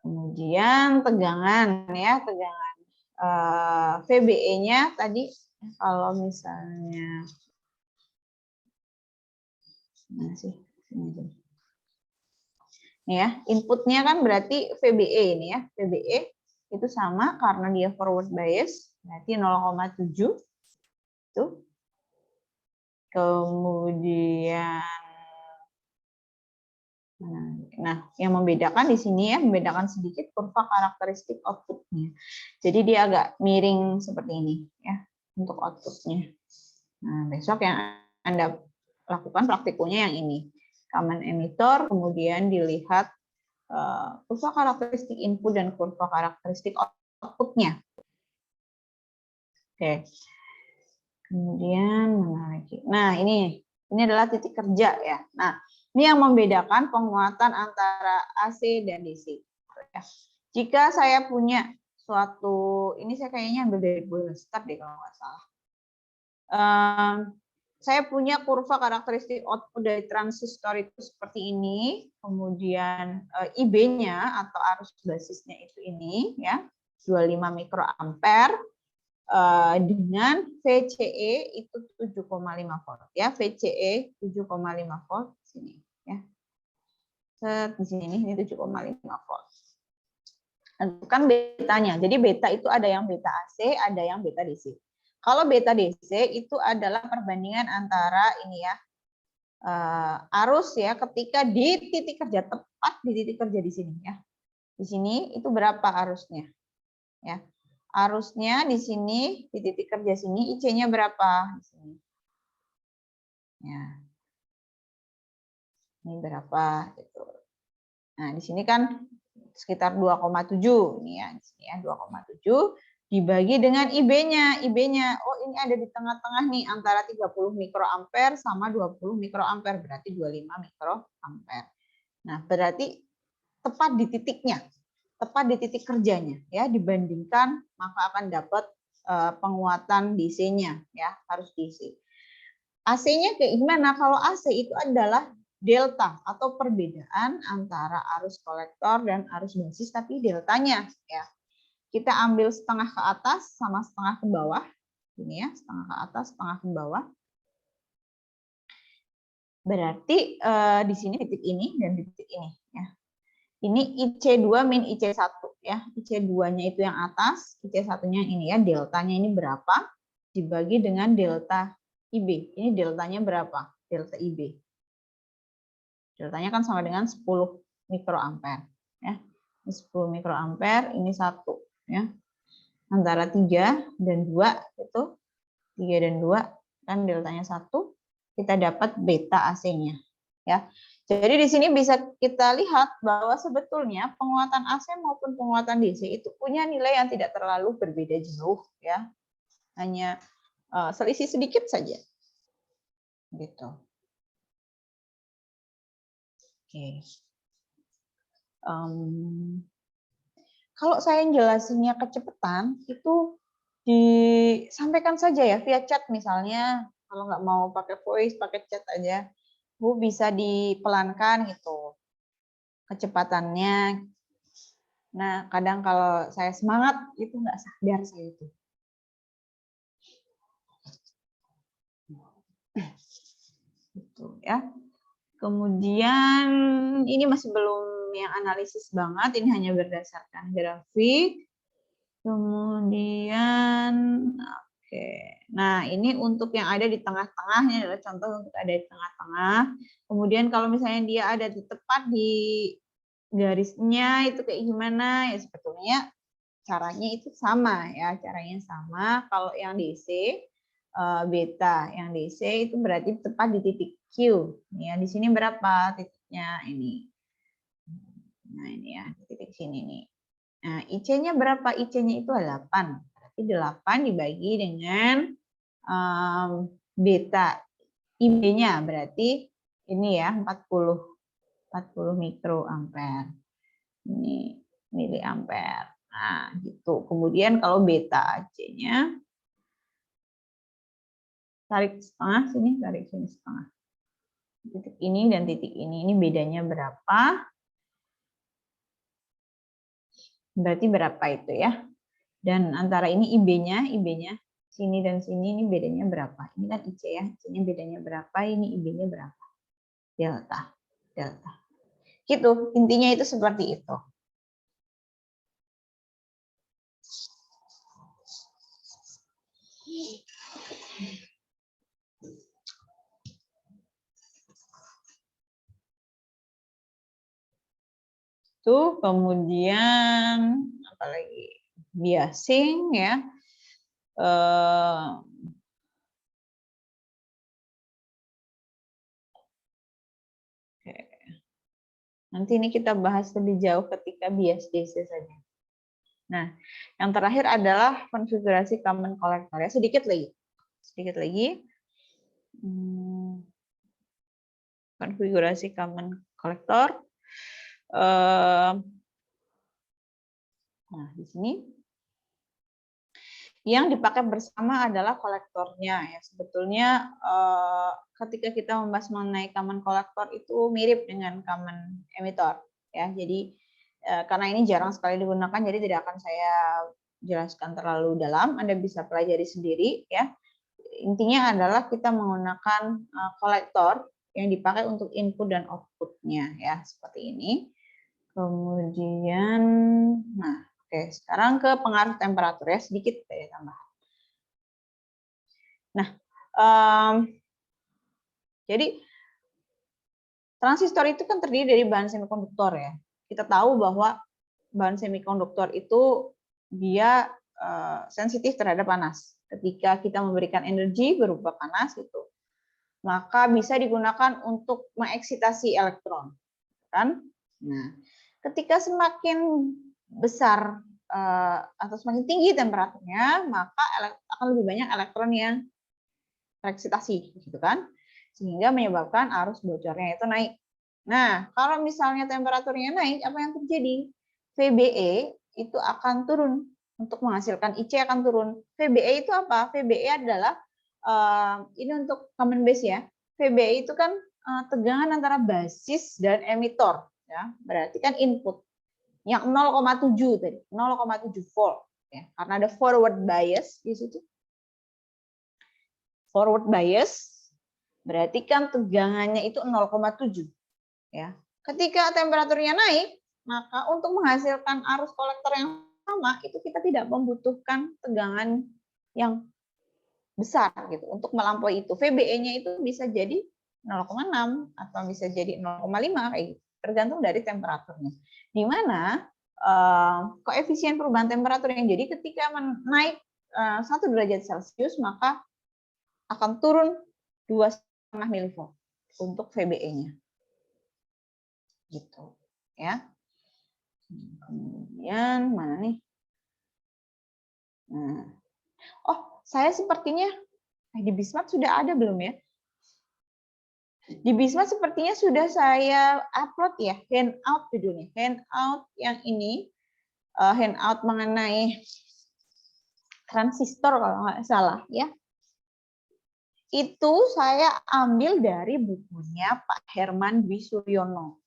Kemudian tegangan ya, tegangan VBE-nya tadi kalau misalnya ya, inputnya kan berarti VBE ini ya, VBE itu sama karena dia forward bias, berarti 0,7 itu. Kemudian nah, yang membedakan di sini ya, membedakan sedikit kurva karakteristik outputnya. Jadi dia agak miring seperti ini ya untuk outputnya. Nah, besok yang Anda lakukan praktikumnya yang ini, common emitter, kemudian dilihat kurva karakteristik input dan kurva karakteristik outputnya. Oke. Kemudian mana lagi? Nah, ini adalah titik kerja ya. Nah, ini yang membedakan penguatan antara AC dan DC. Ya. Jika saya punya suatu, ini saya kayaknya ambil dari bulan start deh kalau nggak salah. Saya punya kurva karakteristik output dari transistor itu seperti ini, kemudian IB-nya atau arus basisnya itu ini ya, 25 mikroampere dengan VCE itu 7,5 volt ya, VCE 7,5 volt sini ya. Di sini ini 7,5 volt. Tentukan betanya. Jadi beta itu ada yang beta AC, ada yang beta DC. Kalau beta DC itu adalah perbandingan antara ini ya, arus ya ketika di titik kerja, tepat di titik kerja di sini ya. Di sini itu berapa arusnya ya. Arusnya di sini di titik kerja sini IC-nya berapa di sini. Ya. Ini berapa gitu. Nah, di sini kan sekitar 2,7 ini ya, di sini ya 2,7 dibagi dengan IB-nya. IB-nya, oh ini ada di tengah-tengah nih antara 30 mikroampere sama 20 mikroampere, berarti 25 mikroampere. Nah, berarti tepat di titiknya, tepat di titik kerjanya ya, dibandingkan maka akan dapat penguatan DC-nya ya, harus DC. AC-nya kayak gimana? Kalau AC itu adalah delta atau perbedaan antara arus kolektor dan arus basis, tapi deltanya ya. Kita ambil setengah ke atas sama setengah ke bawah. Ini ya, setengah ke atas, setengah ke bawah. Berarti di sini titik ini dan titik ini ya. Ini IC2 min IC1 ya. IC2-nya itu yang atas, IC1-nya ini ya, deltanya ini berapa dibagi dengan delta IB. Ini deltanya berapa? Delta IB. Deltanya kan sama dengan 10 mikroampere ya. Ini 10 mikroampere, ini 1 ya. Antara 3 dan 2 itu 3 dan 2 kan deltanya 1, kita dapat beta AC-nya ya. Jadi di sini bisa kita lihat bahwa sebetulnya penguatan AC maupun penguatan DC itu punya nilai yang tidak terlalu berbeda jauh ya. Hanya selisih sedikit saja. Gitu. Oke. Kalau saya jelasinnya kecepatan itu disampaikan saja ya via chat misalnya, kalau nggak mau pakai voice, pakai chat aja, Bu bisa dipelankan gitu kecepatannya. Nah, kadang kalau saya semangat itu nggak sadar saya itu. Gitu ya. Kemudian ini masih belum yang analisis banget, ini hanya berdasarkan grafik. Kemudian, oke. Nah, ini untuk yang ada di tengah-tengah, ini adalah contoh untuk ada di tengah-tengah. Kemudian kalau misalnya dia ada di tepat di garisnya, itu kayak gimana? Ya sebetulnya caranya itu sama ya, caranya sama. Kalau yang DC, beta, yang DC itu berarti tepat di titik Q. Ya, di sini berapa titiknya ini? Nah, ini ya, titik sini nih. Nah, IC-nya berapa? IC-nya itu 8. Berarti 8 dibagi dengan beta. IB-nya berarti ini ya 40 mikroampere. Ini miliampere. Nah, gitu. Kemudian kalau beta AC-nya tarik setengah sini, tarik sini setengah. Titik ini dan titik ini bedanya berapa? Berarti berapa itu ya? Dan antara ini IB-nya sini dan sini ini bedanya berapa? Ini kan IC ya, IC-nya bedanya berapa? Ini IB-nya berapa? Delta. Gitu, intinya itu seperti itu. Tuh, kemudian apalagi biasing ya. Nanti ini kita bahas lebih jauh ketika bias DC saja. Nah, yang terakhir adalah konfigurasi common collector ya, sedikit lagi. sedikit lagi. Konfigurasi common collector. Nah, di sini yang dipakai bersama adalah kolektornya ya. Sebetulnya ketika kita membahas mengenai common collector itu mirip dengan common emitter ya. Jadi karena ini jarang sekali digunakan, jadi tidak akan saya jelaskan terlalu dalam. Anda bisa pelajari sendiri ya. Intinya adalah kita menggunakan kolektor yang dipakai untuk input dan outputnya ya, seperti ini. Kemudian, nah, oke, sekarang ke pengaruh temperatur ya, sedikit saya tambah. Nah, jadi transistor itu kan terdiri dari bahan semikonduktor ya. Kita tahu bahwa bahan semikonduktor itu dia sensitif terhadap panas. Ketika kita memberikan energi berupa panas itu, maka bisa digunakan untuk mengeksitasi elektron, kan? Nah, ketika semakin besar atau semakin tinggi temperaturnya, maka akan lebih banyak elektron yang tereksitasi, gitu kan? Sehingga menyebabkan arus bocornya itu naik. Nah, kalau misalnya temperaturnya naik, apa yang terjadi? VBE itu akan turun. Untuk menghasilkan IC akan turun. VBE itu apa? VBE adalah ini untuk common base ya. VBE itu kan tegangan antara basis dan emitor ya. Berarti kan input yang 0,7 tadi, 0,7 volt ya. Karena ada forward bias di situ. Forward bias berarti kan tegangannya itu 0,7 ya. Ketika temperaturnya naik, maka untuk menghasilkan arus kolektor yang sama itu kita tidak membutuhkan tegangan yang besar gitu untuk melampaui itu. VBE-nya itu bisa jadi 0,6 atau bisa jadi 0,5 kayak gitu, tergantung dari temperaturnya. Di mana koefisien perubahan temperatur yang jadi ketika naik 1 derajat Celcius maka akan turun 2,5 mV untuk VBE-nya. Gitu ya. Kemudian mana nih? Nah. Oh, saya sepertinya di Bismart sudah ada belum ya? Di Bismart sepertinya sudah saya upload ya, handout judulnya. Handout yang ini handout mengenai transistor kalau nggak salah ya. Itu saya ambil dari bukunya Pak Herman Dwi Suryono.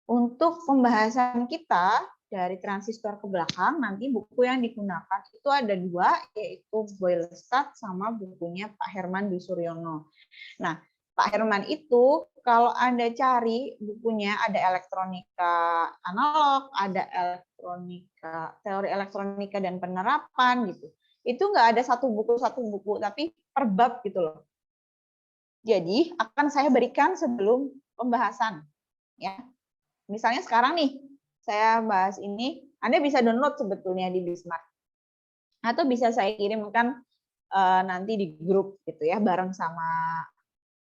Untuk pembahasan kita dari transistor ke belakang, nanti buku yang digunakan itu ada 2, yaitu Boylestad sama bukunya Pak Herman Dwi Suryono. Nah, Pak Herman itu kalau Anda cari bukunya ada elektronika analog, ada elektronika, teori elektronika dan penerapan gitu. Itu nggak ada satu buku, tapi per bab gitu loh. Jadi akan saya berikan sebelum pembahasan ya. Misalnya sekarang nih, saya bahas ini, Anda bisa download sebetulnya di Bismart. Atau bisa saya kirimkan nanti di grup gitu ya, bareng sama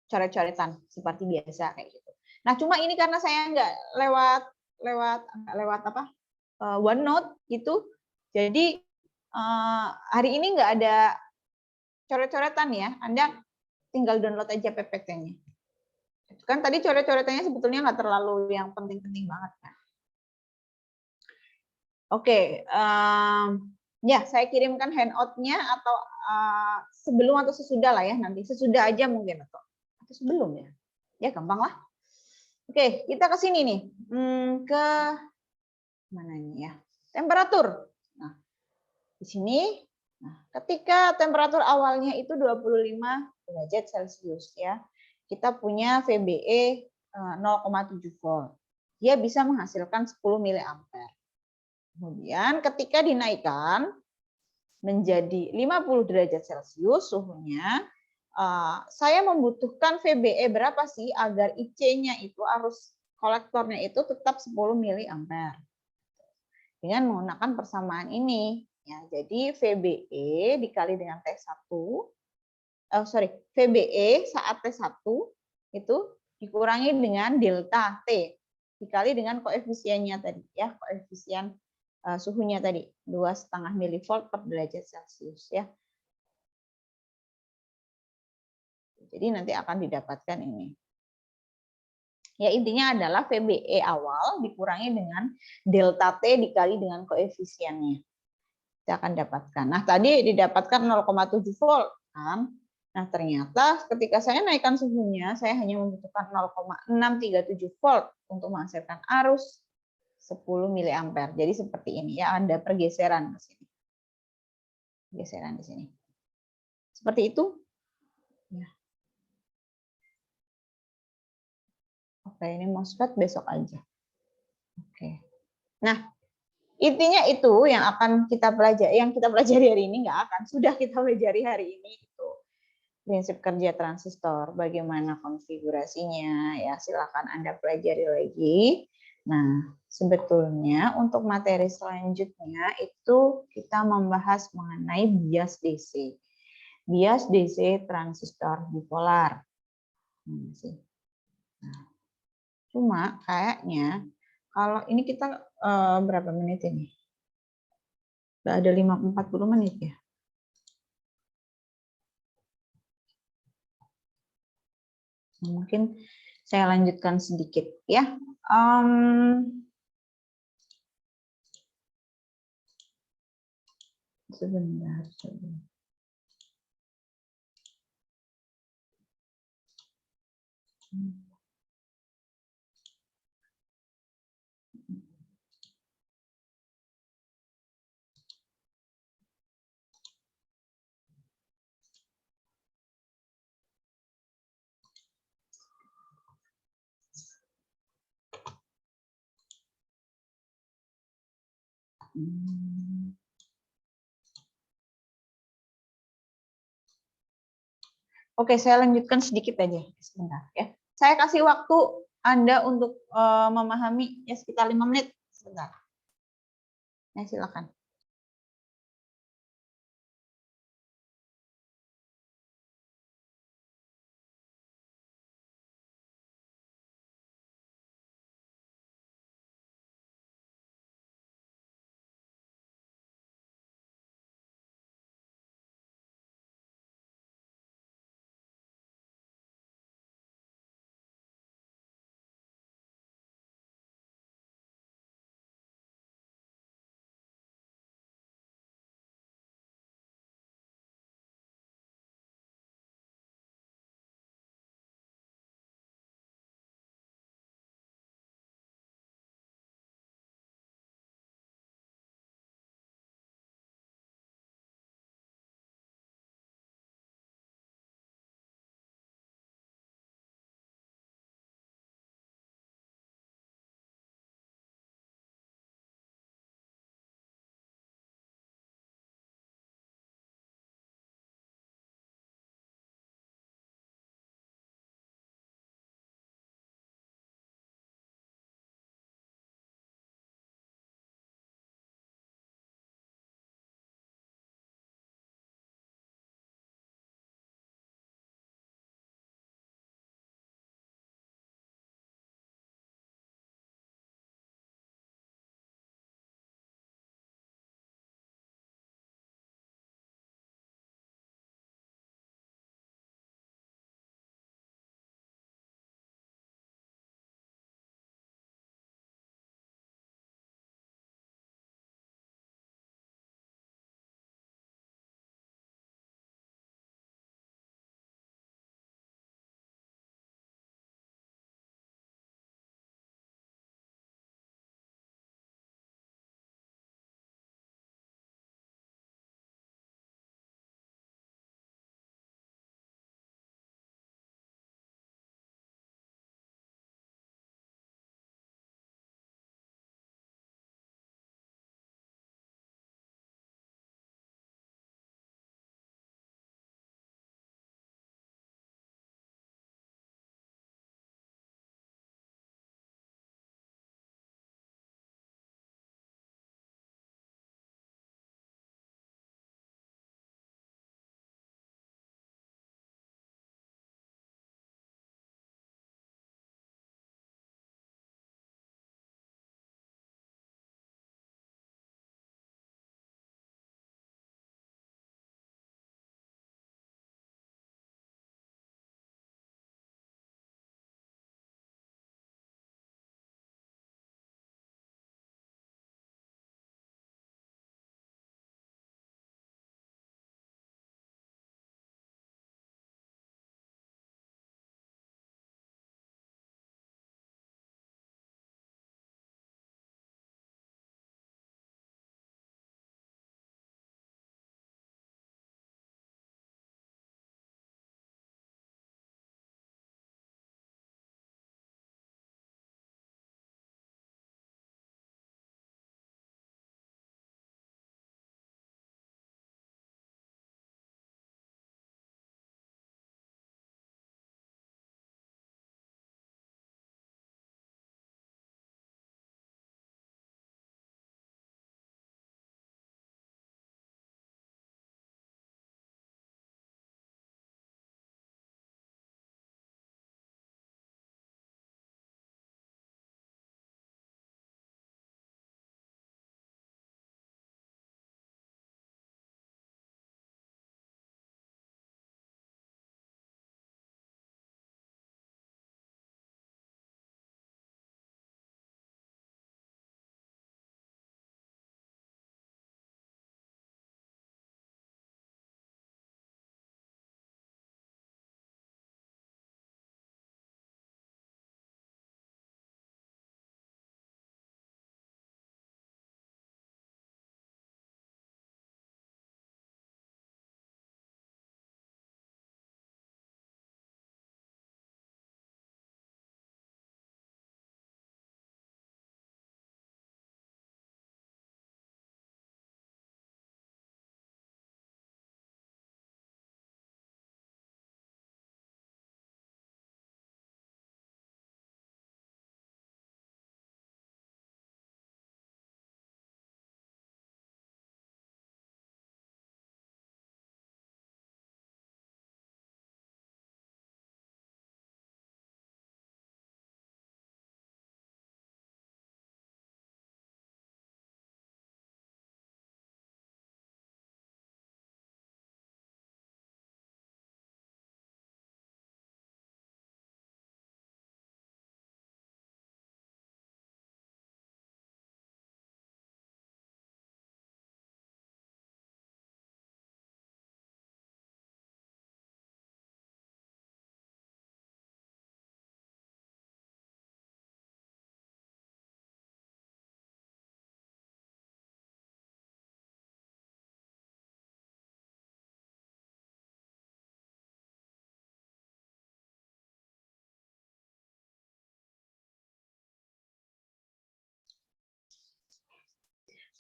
coret-coretan seperti biasa kayak gitu. Nah, cuma ini karena saya nggak lewat apa? OneNote gitu. Jadi hari ini nggak ada coret-coretan ya. Anda tinggal download aja PPT-nya. Kan tadi coret-coretannya sebetulnya nggak terlalu yang penting-penting banget kan. Oke, ya saya kirimkan handout-nya atau sebelum atau sesudah lah ya nanti. Sesudah aja mungkin atau sebelum ya. Ya gampang lah. Oke, kita ke sini nih. Ke mana ini ya? Temperatur. Nah, di sini ketika temperatur awalnya itu 25 derajat Celcius ya. Kita punya VBE 0,7 volt. Dia bisa menghasilkan 10 mA. Kemudian ketika dinaikkan menjadi 50 derajat Celcius suhunya, saya membutuhkan VBE berapa sih agar IC-nya itu arus kolektornya itu tetap 10 mA. Dengan menggunakan persamaan ini. Ya, jadi VBE dikali dengan T1, VBE saat T1 itu dikurangi dengan delta T dikali dengan koefisiennya tadi ya, koefisien suhunya tadi 2,5 mV per derajat Celcius ya. Jadi nanti akan didapatkan ini. Ya intinya adalah VBE awal dikurangi dengan delta T dikali dengan koefisiennya. Kita akan dapatkan. Nah tadi didapatkan 0,7 volt kan. Nah ternyata ketika saya naikkan suhunya, saya hanya membutuhkan 0,637 volt untuk menghasilkan arus 10 miliampere. Jadi seperti ini ya, ada pergeseran di sini. Pergeseran di sini. Seperti itu. Ya. Oke, ini MOSFET besok aja. Oke. Nah, intinya itu yang akan kita pelajari, hari ini sudah kita pelajari hari ini itu. Prinsip kerja transistor, bagaimana konfigurasinya, ya silakan Anda pelajari lagi. Nah, sebetulnya untuk materi selanjutnya itu kita membahas mengenai bias DC. Bias DC transistor bipolar. Nah, cuma kayaknya kalau ini kita berapa menit ini? Udah ada 40 menit ya. Mungkin saya lanjutkan sedikit ya. Sebentar. Oke, saya lanjutkan sedikit aja, sebentar ya. Saya kasih waktu Anda untuk memahami ya sekitar 5 menit, sebentar. Ya, silakan.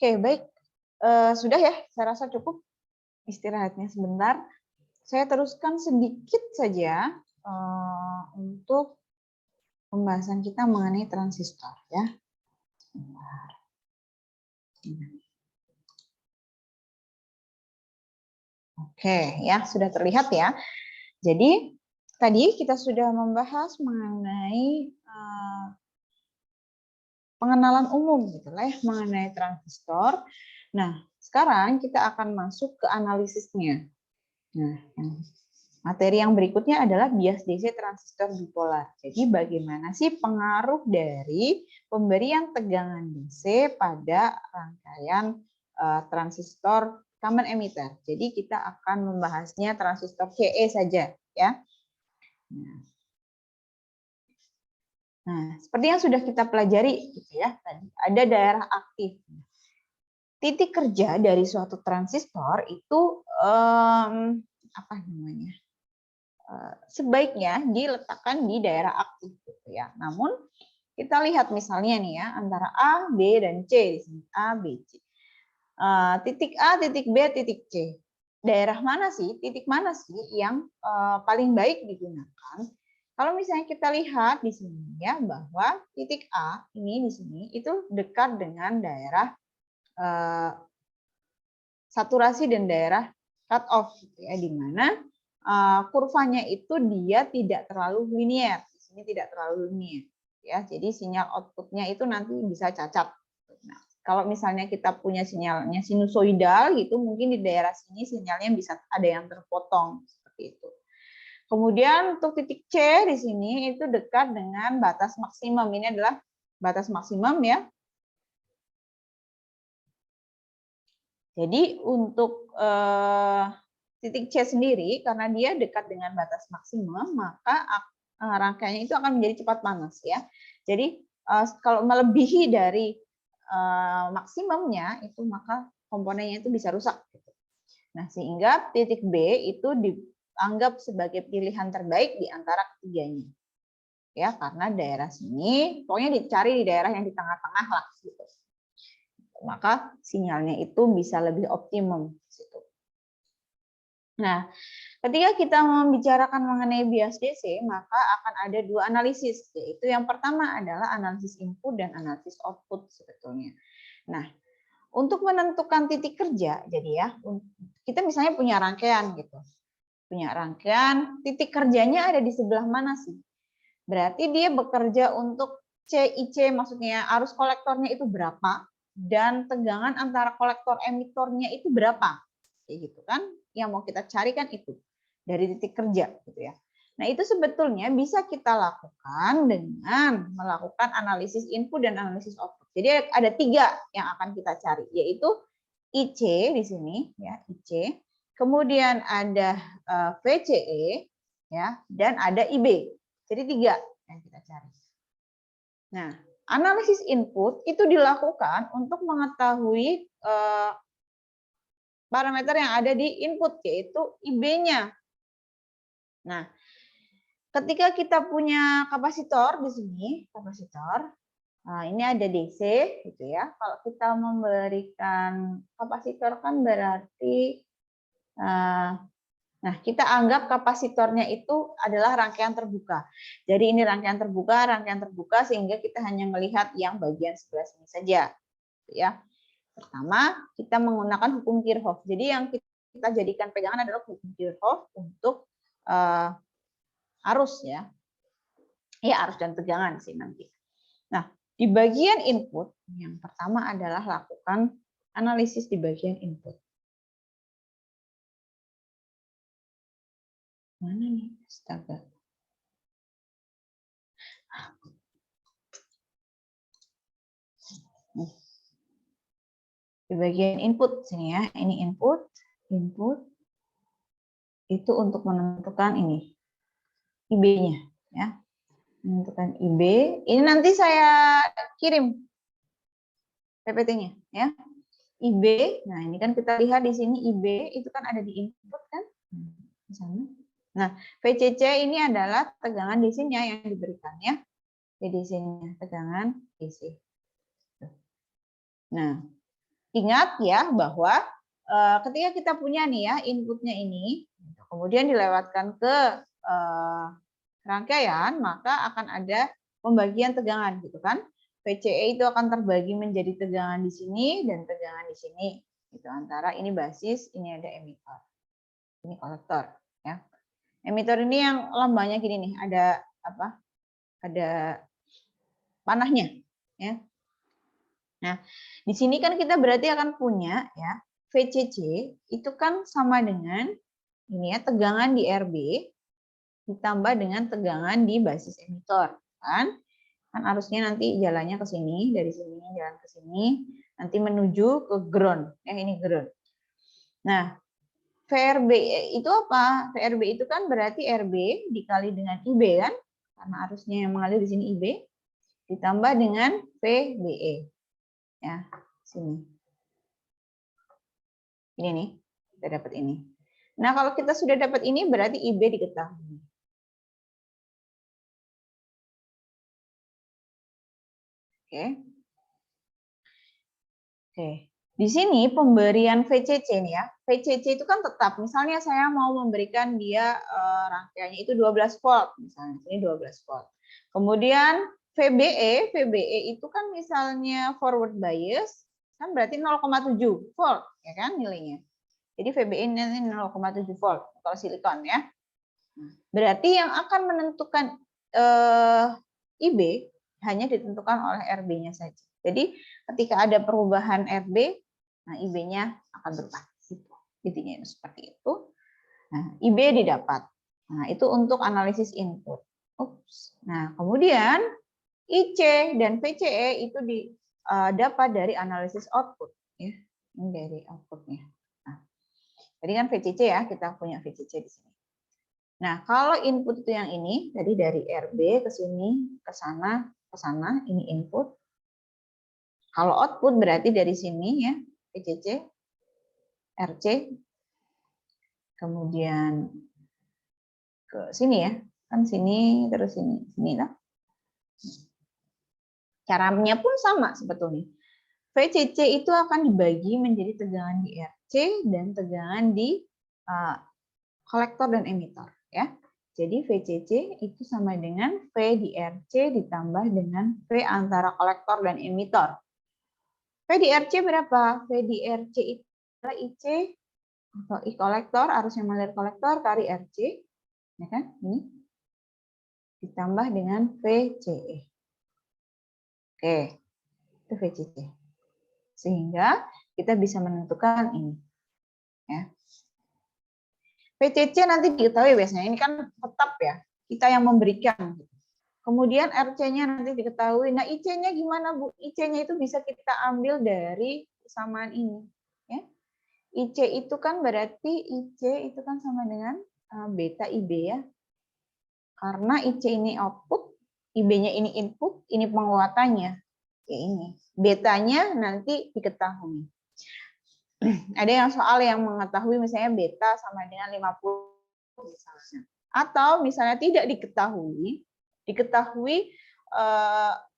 Oke, baik. Sudah ya, saya rasa cukup istirahatnya sebentar. Saya teruskan sedikit saja untuk pembahasan kita mengenai transistor ya. Sebentar. Oke, ya sudah terlihat ya. Jadi tadi kita sudah membahas mengenai pengenalan umum gitu lah ya, mengenai transistor. Nah, sekarang kita akan masuk ke analisisnya. Nah, materi yang berikutnya adalah bias DC transistor bipolar. Jadi bagaimana sih pengaruh dari pemberian tegangan DC pada rangkaian transistor common emitter. Jadi kita akan membahasnya transistor CE saja ya. Nah, seperti yang sudah kita pelajari gitu ya tadi, ada daerah aktif. Titik kerja dari suatu transistor itu apa namanya? Sebaiknya diletakkan di daerah aktif gitu ya. Namun kita lihat misalnya nih ya antara A, B dan C di sini A, B, C. Titik A, titik B, titik C. Daerah mana sih? Titik mana sih yang paling baik digunakan? Kalau misalnya kita lihat di sini ya bahwa titik A ini di sini itu dekat dengan daerah saturasi dan daerah cut off gitu ya, di mana kurvanya itu dia tidak terlalu linear. Di sini tidak terlalu linear ya. Jadi sinyal outputnya itu nanti bisa cacat. Nah, kalau misalnya kita punya sinyalnya sinusoidal gitu, mungkin di daerah sini sinyalnya bisa ada yang terpotong seperti itu. Kemudian untuk titik C di sini itu dekat dengan batas maksimum. Ini adalah batas maksimum ya. Jadi untuk titik C sendiri karena dia dekat dengan batas maksimum, maka rangkaiannya itu akan menjadi cepat panas ya. Jadi kalau melebihi dari maksimumnya itu maka komponennya itu bisa rusak. Nah, sehingga titik B itu dianggap sebagai pilihan terbaik di antara ketiganya. Ya, karena daerah sini pokoknya dicari di daerah yang di tengah-tengah lah gitu. Maka sinyalnya itu bisa lebih optimum gitu. Nah, ketika kita membicarakan mengenai bias DC, maka akan ada dua analisis, yaitu yang pertama adalah analisis input dan analisis output sebetulnya. Nah, untuk menentukan titik kerja, jadi ya, kita misalnya punya rangkaian gitu. Punya rangkaian, titik kerjanya ada di sebelah mana sih? Berarti dia bekerja untuk CIC, maksudnya arus kolektornya itu berapa, dan tegangan antara kolektor emitornya itu berapa. Kayak gitu kan, yang mau kita cari kan itu, dari titik kerja gitu ya. Nah, itu sebetulnya bisa kita lakukan dengan melakukan analisis input dan analisis output. Jadi ada tiga yang akan kita cari, yaitu IC di sini ya, IC. Kemudian ada VCE ya, dan ada IB. Jadi tiga yang kita cari. Nah, analisis input itu dilakukan untuk mengetahui parameter yang ada di input, yaitu IB-nya. Nah, ketika kita punya kapasitor di sini, kapasitor, nah ini ada DC gitu ya. Kalau kita memberikan kapasitor kan berarti nah, kita anggap kapasitornya itu adalah rangkaian terbuka. Jadi ini rangkaian terbuka sehingga kita hanya melihat yang bagian sebelah sini saja. Ya. Pertama, kita menggunakan hukum Kirchhoff. Jadi yang kita jadikan pegangan adalah hukum Kirchhoff untuk arus ya. Ya, arus dan tegangan sih nanti. Nah, di bagian input, yang pertama adalah lakukan analisis di bagian input. Mana nih? Astaga. Di bagian input sini ya. Ini input itu untuk menentukan ini IB-nya ya. Menentukan IB. Ini nanti saya kirim PPT-nya ya. IB. Nah, ini kan kita lihat di sini IB itu kan ada di input kan? Misalnya. Nah, VCC ini adalah tegangan DC-nya yang diberikan ya. DC-nya, tegangan DC. Nah, Ingat ya bahwa ketika kita punya nih ya inputnya ini, kemudian dilewatkan ke rangkaian, maka akan ada pembagian tegangan gitu kan. VCE itu akan terbagi menjadi tegangan di sini dan tegangan di sini. Itu antara ini basis, ini ada emitor. Ini kolektor ya. Emitor ini yang lambangnya gini nih, ada apa? Ada panahnya ya. Nah, di sini kan kita berarti akan punya ya VCC itu kan sama dengan ini ya tegangan di RB ditambah dengan tegangan di basis emitor kan arusnya nanti jalannya ke sini, dari sini jalan ke sini, nanti menuju ke ground ya, ini ground. Nah, VRB itu apa? VRB itu kan berarti RB dikali dengan IB kan, karena arusnya yang mengalir di sini IB ditambah dengan VBE ya, sini ini nih, kita dapat ini. Nah, kalau kita sudah dapat ini berarti IB diketahui. Oke. Di sini pemberian VCC nih ya. VCC itu kan tetap. Misalnya saya mau memberikan dia rangkaiannya itu 12 volt misalnya. Ini 12 volt. Kemudian VBE itu kan misalnya forward bias kan berarti 0,7 volt ya kan nilainya. Jadi VBE ini 0,7 volt kalau silikon ya. Berarti yang akan menentukan IB hanya ditentukan oleh RB-nya saja. Jadi ketika ada perubahan RB, nah IB-nya akan berubah. Intinya seperti itu. Nah, IB didapat. Nah, itu untuk analisis input. Nah, kemudian IC dan VCE itu didapat dari analisis output. Ya. Ini dari outputnya. Nah, tadi kan VCC ya, kita punya VCC di sini. Nah, kalau input itu yang ini, tadi dari RB ke sini, ke sana, ini input. Kalau output berarti dari sini ya, VCC, RC, kemudian ke sini ya, kan sini, terus sini lah. Caranya pun sama sebetulnya. VCC itu akan dibagi menjadi tegangan di RC dan tegangan di kolektor dan emitor ya. Jadi VCC itu sama dengan V di RC ditambah dengan V antara kolektor dan emitor. V di RC berapa? V di RC itu adalah IC atau I kolektor, arus yang mengalir kolektor kali RC, ya kan? Ini ditambah dengan VCE. Oke, itu VCC. Sehingga kita bisa menentukan ini. Ya. VCC nanti diketahui biasanya, ini kan tetap ya, kita yang memberikan. Kemudian RC-nya nanti diketahui. Nah, IC-nya gimana, Bu? IC-nya itu bisa kita ambil dari kesamaan ini. Ya. IC itu kan berarti IC itu kan sama dengan beta IB ya. Karena IC ini output, IB-nya ini input, ini penguatannya. Ya ini. Betanya nanti diketahui. Ada yang soal yang mengetahui misalnya beta sama dengan 50 misalnya. Atau misalnya tidak diketahui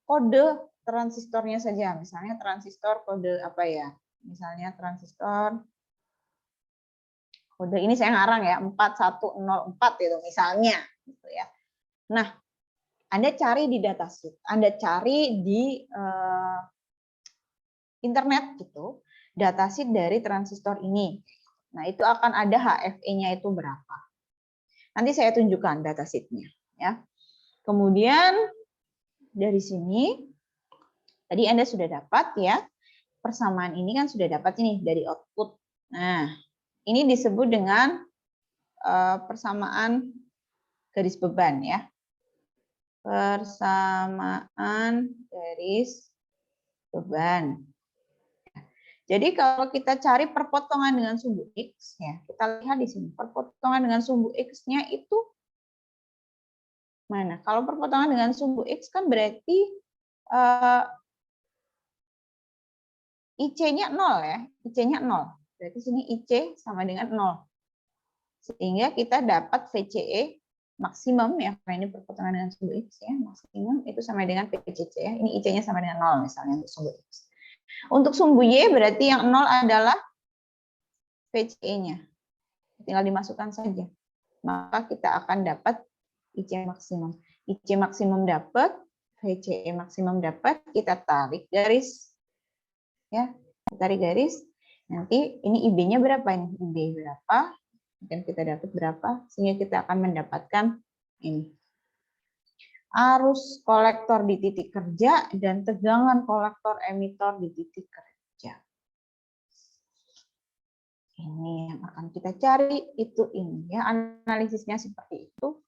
kode transistornya saja. Misalnya transistor kode apa ya? Misalnya transistor kode ini saya ngarang ya 4104 itu misalnya gitu ya. Nah, Anda cari di datasheet, Anda cari di internet gitu, datasheet dari transistor ini. Nah, itu akan ada HFE-nya itu berapa. Nanti saya tunjukkan datasheet-nya ya. Kemudian dari sini tadi Anda sudah dapat ya. Persamaan ini kan sudah dapat ini dari output. Nah, ini disebut dengan persamaan garis beban ya. Persamaan garis beban. Jadi kalau kita cari perpotongan dengan sumbu X ya, kita lihat di sini perpotongan dengan sumbu X-nya itu mana? Kalau perpotongan dengan sumbu X kan berarti IC-nya 0 ya, IC-nya 0. Berarti sini IC sama dengan 0. Sehingga kita dapat VCE maksimum ya, karena ini perpotongan dengan sumbu X ya, maksimum itu sama dengan VCC ya. Ini IC-nya sama dengan 0 misalnya untuk sumbu X. Untuk sumbu Y berarti yang 0 adalah VCE-nya. Tinggal dimasukkan saja. Maka kita akan dapat IC maksimum. IC maksimum dapat, VCE maksimum dapat, kita tarik garis. Ya, tarik garis. Nanti ini IB-nya berapa ini? IB berapa? Dan kita dapat berapa? Sehingga kita akan mendapatkan ini. Arus kolektor di titik kerja dan tegangan kolektor emitor di titik kerja. Ini yang akan kita cari, itu ini ya, analisisnya seperti itu.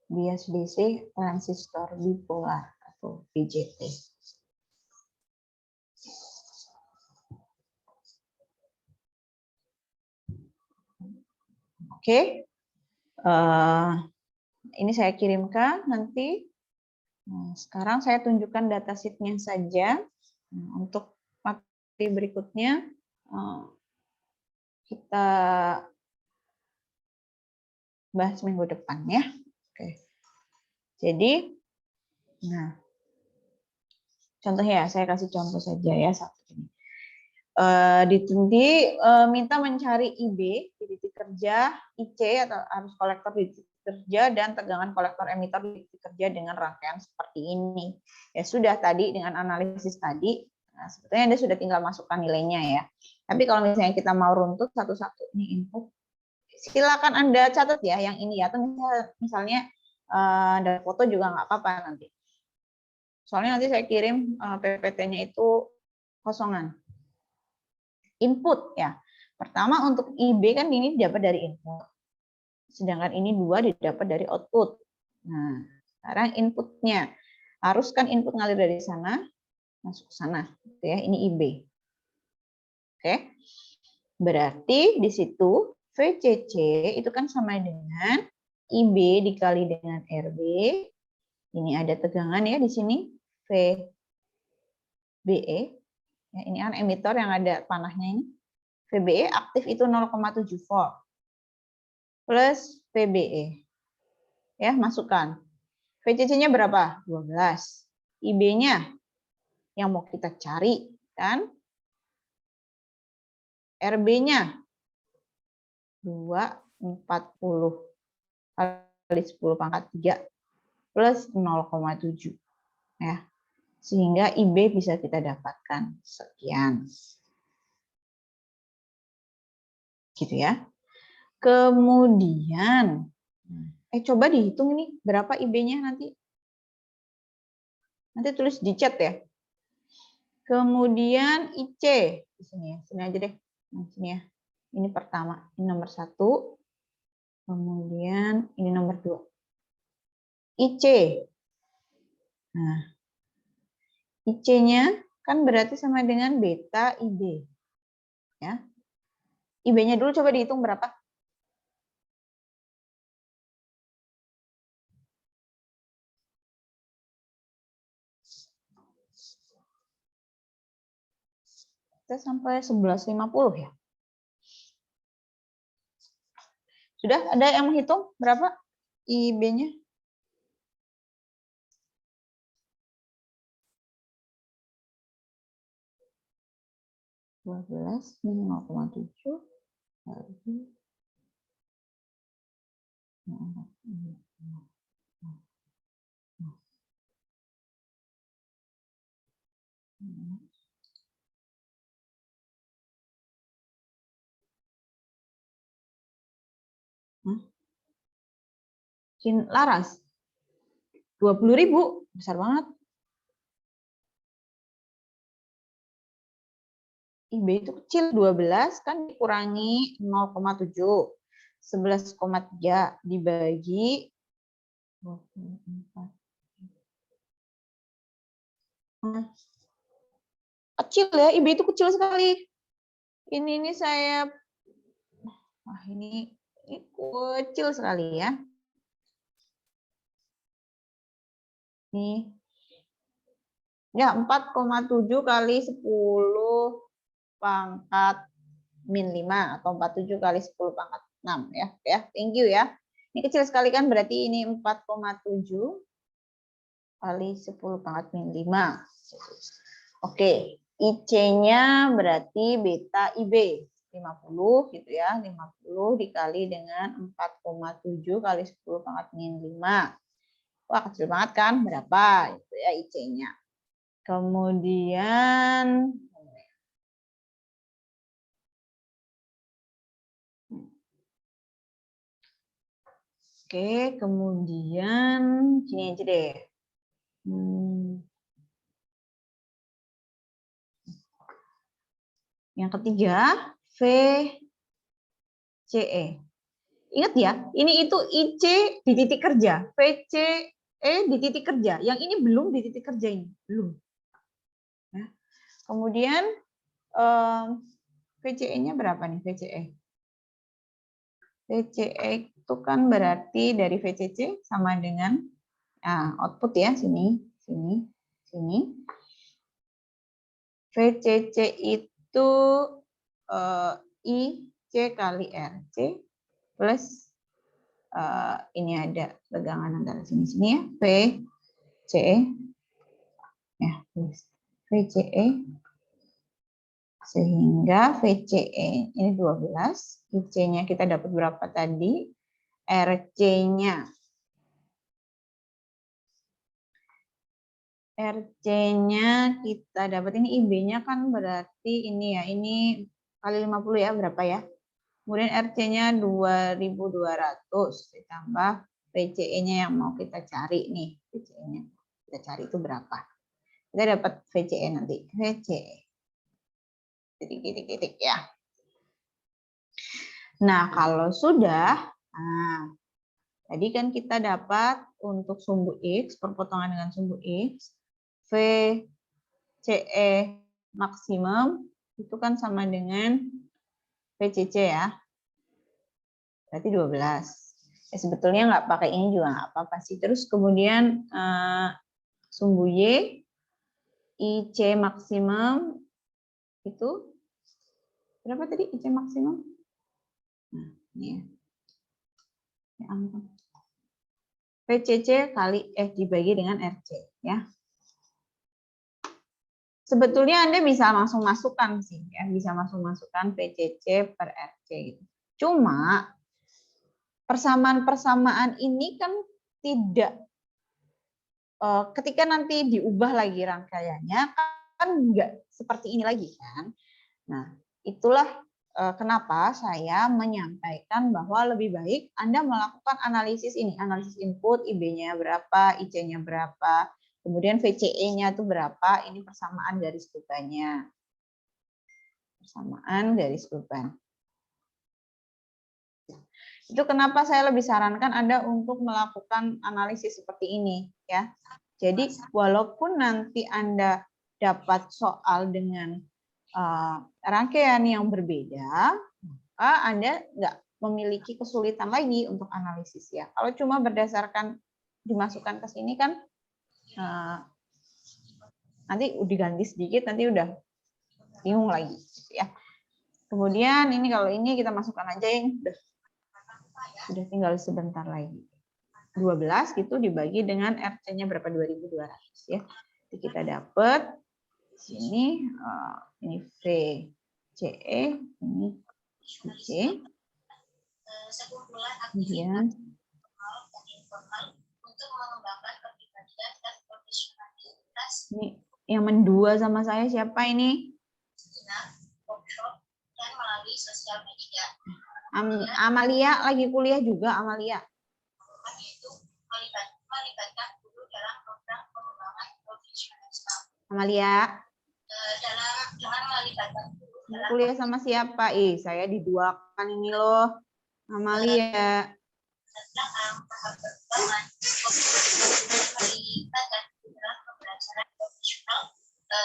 Bias DC transistor bipolar atau BJT. Oke. Ini saya kirimkan nanti. Nah, sekarang saya tunjukkan datasheet-nya saja. Nah, untuk materi berikutnya kita bahas minggu depan ya. Oke. Jadi, nah, contohnya ya, saya kasih contoh saja ya satu ini. Minta mencari IB di titik kerja, IC atau arus kolektor di titik kerja, dan tegangan kolektor emitor di titik kerja dengan rangkaian seperti ini. Ya sudah tadi dengan analisis tadi, nah, sebetulnya Anda sudah tinggal masukkan nilainya ya. Tapi kalau misalnya kita mau runtut satu-satu ini input, silakan Anda catat ya yang ini ya. Atau misalnya ada foto juga nggak apa-apa nanti. Soalnya nanti saya kirim PPT-nya itu kosongan. Input ya. Pertama untuk IB kan ini didapat dari input. Sedangkan ini 2 didapat dari output. Nah, sekarang inputnya. Haruskan input ngalir dari sana, masuk ke sana. Gitu ya, ini IB. Oke. Berarti di situ VCC itu kan sama dengan IB dikali dengan RB. Ini ada tegangan ya di sini. VBE. Ya, ini kan emitor yang ada panahnya ini. VBE aktif itu 0,7 volt. Plus VBE. Ya, masukkan. VCC-nya berapa? 12. IB-nya yang mau kita cari kan? RB-nya 240 kali 10 pangkat 3 plus 0,7 ya. Sehingga IB bisa kita dapatkan sekian. Gitu ya. Kemudian coba dihitung ini berapa IB-nya nanti. Nanti tulis di chat ya. Kemudian IC di sini ya. Sini aja deh. Nah, sini ya. Ini pertama, ini nomor 1. Kemudian ini nomor 2. IC. Nah, IC-nya kan berarti sama dengan beta IB. Ya. IB-nya dulu coba dihitung berapa? Kita sampai 1150 ya. Sudah ada yang menghitung berapa IB-nya? min 0,7 bagi 0,7. Laras. 20.000, besar banget. IB itu kecil, 12 kan dikurangi 0,7. 11,3 dibagi 24. Kecil ya, IB itu kecil sekali. Ini saya, wah ini kecil sekali ya. Nih. Ya, 4,7 kali 10 pangkat min 5 atau 47 kali 10 pangkat 6 ya. Ya, thank you ya. Ini kecil sekali kan, berarti ini 4,7 kali 10 pangkat min 5. Oke. IC-nya berarti beta IB 50 gitu ya. 50 dikali dengan 4,7 kali 10 pangkat min 5. Wah, kecil banget kan? Berapa itu ya IC-nya. Kemudian kemudian sini aja deh. Yang ketiga, VCE. Ingat ya, ini itu IC di titik kerja, VCE di titik kerja. Yang ini belum di titik kerja ini, belum. Ya. Kemudian VCE-nya berapa nih VCE? VCE itu kan berarti dari VCC sama dengan output ya, sini. VCC itu IC kali RC plus ini ada tegangan antara sini ya, VCE ya, plus VCE sehingga VCE ini 12, IC-nya kita dapat berapa tadi? RC-nya kita dapat ini IB-nya kan berarti ini ya, ini kali 50 ya, berapa ya? Kemudian RC-nya 2.200 ditambah VCE-nya yang mau kita cari nih. VCE-nya kita cari itu berapa? Kita dapat VCE nanti. VCE. Titik-titik ya. Nah, kalau sudah, tadi kan kita dapat untuk sumbu X, perpotongan dengan sumbu X, VCE maksimum itu kan sama dengan VCC ya. Berarti 12. Sebetulnya nggak pakai ini juga nggak apa-apa sih. Terus kemudian sumbu Y, IC maksimum itu berapa tadi IC maksimum? Nah, ini ya. Ya ampun. VCC kali dibagi dengan RC ya. Sebetulnya Anda bisa langsung masukkan sih ya, bisa langsung masukkan VCC per RC gitu. Cuma persamaan-persamaan ini kan tidak ketika nanti diubah lagi rangkaiannya kan enggak seperti ini lagi kan. Nah, itulah kenapa saya menyampaikan bahwa lebih baik Anda melakukan analisis ini, analisis input, IB-nya berapa, IC-nya berapa, kemudian VCE-nya itu berapa, ini persamaan garis bebannya. Persamaan garis beban. Itu kenapa saya lebih sarankan Anda untuk melakukan analisis seperti ini ya. Jadi walaupun nanti Anda dapat soal dengan rangkaian yang berbeda, maka Anda nggak memiliki kesulitan lagi untuk analisis ya. Kalau cuma berdasarkan dimasukkan ke sini kan nanti diganti sedikit, nanti udah bingung lagi ya. Kemudian ini kalau ini kita masukkan aja yang sudah tinggal sebentar lagi. 12 gitu dibagi dengan RC-nya berapa? 2.200 ya. Jadi kita dapat sini ini VCE, ini VC. Kemudian ini yang mendua sama saya siapa ini? Amalia lagi kuliah juga, Amalia. Amalia. Kuliah sama siapa? Saya diduakan ini loh. Amalia.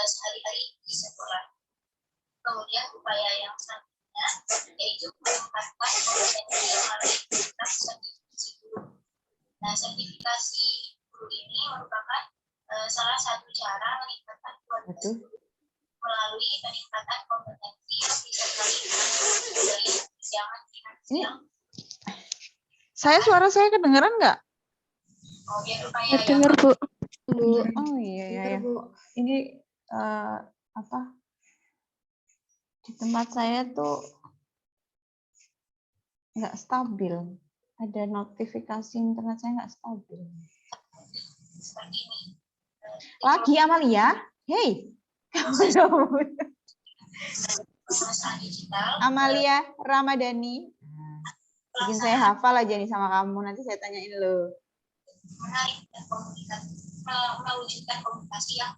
Sehari-hari di sekolah. Kemudian upaya yang selanjutnya yaitu meningkatkan kompetensi melalui sertifikasi guru. Nah, sertifikasi guru ini merupakan salah satu cara meningkatkan kualitas guru melalui peningkatan kompetensi disertai dari kesiapan finansial. Saya suara saya kedengeran nggak? Dengar, Bu. Oh iya ya. Ini apa? Di tempat saya tuh nggak stabil. Ada notifikasi internet saya nggak stabil. Lagi Amalia? Hey. Amalia Ramadhani. Bikin saya hafal aja nih sama kamu. Nanti saya tanyain lo. Menarik dan mewujudkan komunikasi yang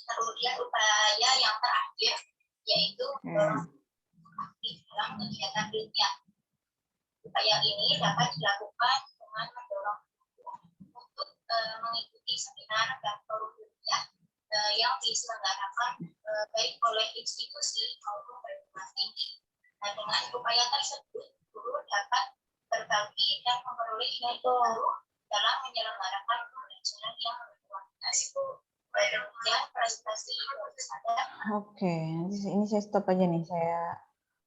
kemudian upaya yang terakhir yaitu aktif dalam kegiatan ilmiah. Upaya ini dapat dilakukan dengan mendorong untuk mengikuti seminar dan forum ilmiah yang diselenggarakan baik oleh institusi maupun perguruan tinggi. Nah, dengan upaya tersebut, guru dapat berbagi dan memperoleh ide baru dalam menyelenggarakan pembelajaran yang berkualitas. Dan presentasi itu ada. Oke, ini saya stop aja nih.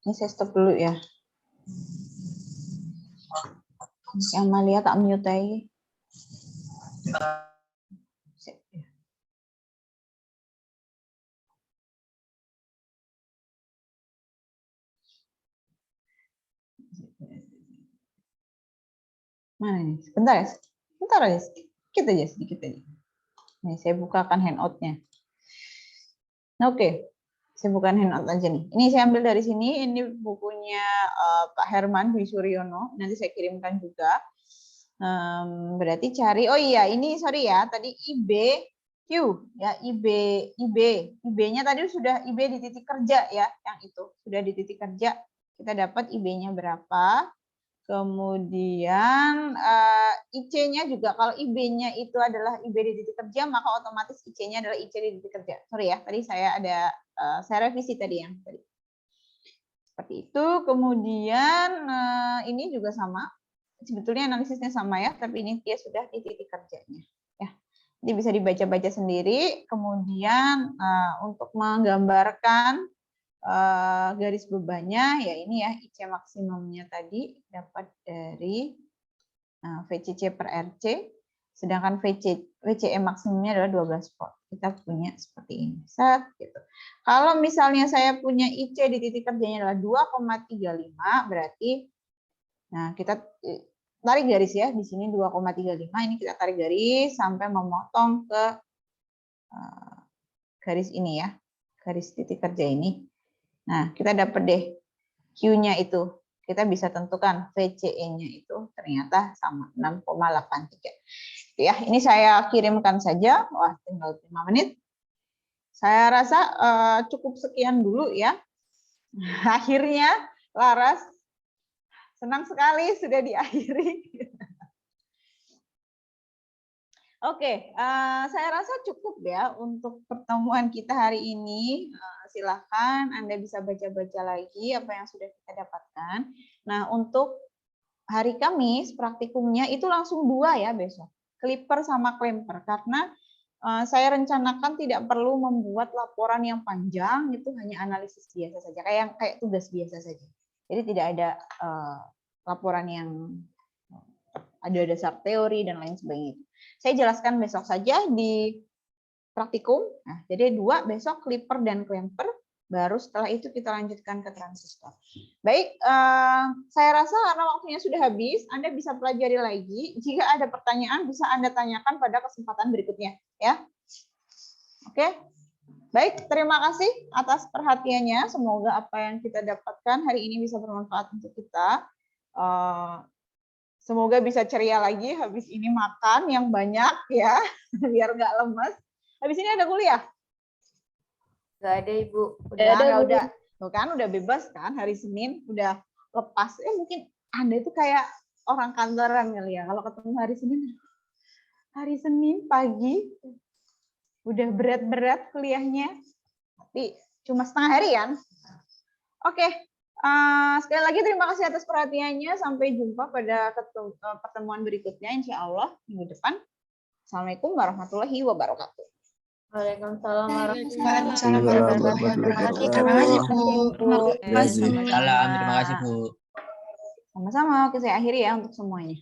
Ini saya stop dulu ya. Amalia tak mute aja. Mana nih? Sebentar ya. Sebentar aja. Sedikit aja. Nih, saya bukakan handout-nya. Oke. Saya bukan handout aja nih. Ini saya ambil dari sini. Ini bukunya Pak Herman Dwi Suryono. Nanti saya kirimkan juga. Berarti cari. Oh iya, ini sorry ya. Tadi IBQ ya, IB-nya tadi sudah IB di titik kerja ya, yang itu sudah di titik kerja. Kita dapat IB-nya berapa? Kemudian IC-nya juga, kalau IB-nya itu adalah IB di titik kerja, maka otomatis IC-nya adalah IC di titik kerja. Sorry ya, tadi saya revisi tadi yang tadi. Seperti itu. Kemudian ini juga sama. Sebetulnya analisisnya sama ya, tapi ini dia sudah di titik kerjanya. Ya, jadi bisa dibaca-baca sendiri. Kemudian untuk menggambarkan garis bebannya ya ini ya, IC maksimumnya tadi dapat dari VCC per RC, sedangkan VCE maksimumnya adalah 12 volt. Kita punya seperti ini. Set, gitu. Kalau misalnya saya punya IC di titik kerjanya adalah 2,35, berarti nah kita tarik garis ya, di sini 2,35, ini kita tarik garis sampai memotong ke garis ini ya, garis titik kerja ini. Nah, kita dapat deh Q-nya itu. Kita bisa tentukan VCE-nya itu ternyata sama 6,83. Ya, ini saya kirimkan saja. Wah, tinggal 5 menit. Saya rasa cukup sekian dulu ya. Akhirnya Laras senang sekali sudah diakhiri. Oke, saya rasa cukup ya untuk pertemuan kita hari ini. Silahkan Anda bisa baca-baca lagi apa yang sudah kita dapatkan. Nah, untuk hari Kamis praktikumnya itu langsung 2 ya besok. Clipper sama clamper, karena saya rencanakan tidak perlu membuat laporan yang panjang, itu hanya analisis biasa saja, kayak tugas biasa saja. Jadi tidak ada laporan yang ada dasar teori dan lain sebagainya. Saya jelaskan besok saja di praktikum. Nah, jadi 2 besok clipper dan clamper, baru setelah itu kita lanjutkan ke transistor. Baik, saya rasa karena waktunya sudah habis, Anda bisa pelajari lagi. Jika ada pertanyaan bisa Anda tanyakan pada kesempatan berikutnya, ya. Oke. Baik, terima kasih atas perhatiannya. Semoga apa yang kita dapatkan hari ini bisa bermanfaat untuk kita. Semoga bisa ceria lagi habis ini makan yang banyak ya, biar nggak lemes. Habis ini ada kuliah? Nggak ada, Ibu. Udah. Tuh kan udah bebas kan, hari Senin udah lepas. Mungkin Anda itu kayak orang kantoran kali ya, kalau ketemu hari Senin pagi udah berat-berat kuliahnya, tapi cuma setengah harian. Oke. Sekali lagi terima kasih atas perhatiannya. Sampai jumpa pada pertemuan berikutnya insya Allah minggu depan. Assalamualaikum warahmatullahi wabarakatuh. Waalaikumsalam Waalaikumsalam warahmatullahi wabarakatuh. Terima kasih, Bu. Salam, terima kasih Bu. Sama-sama. Oke, saya akhiri ya untuk semuanya.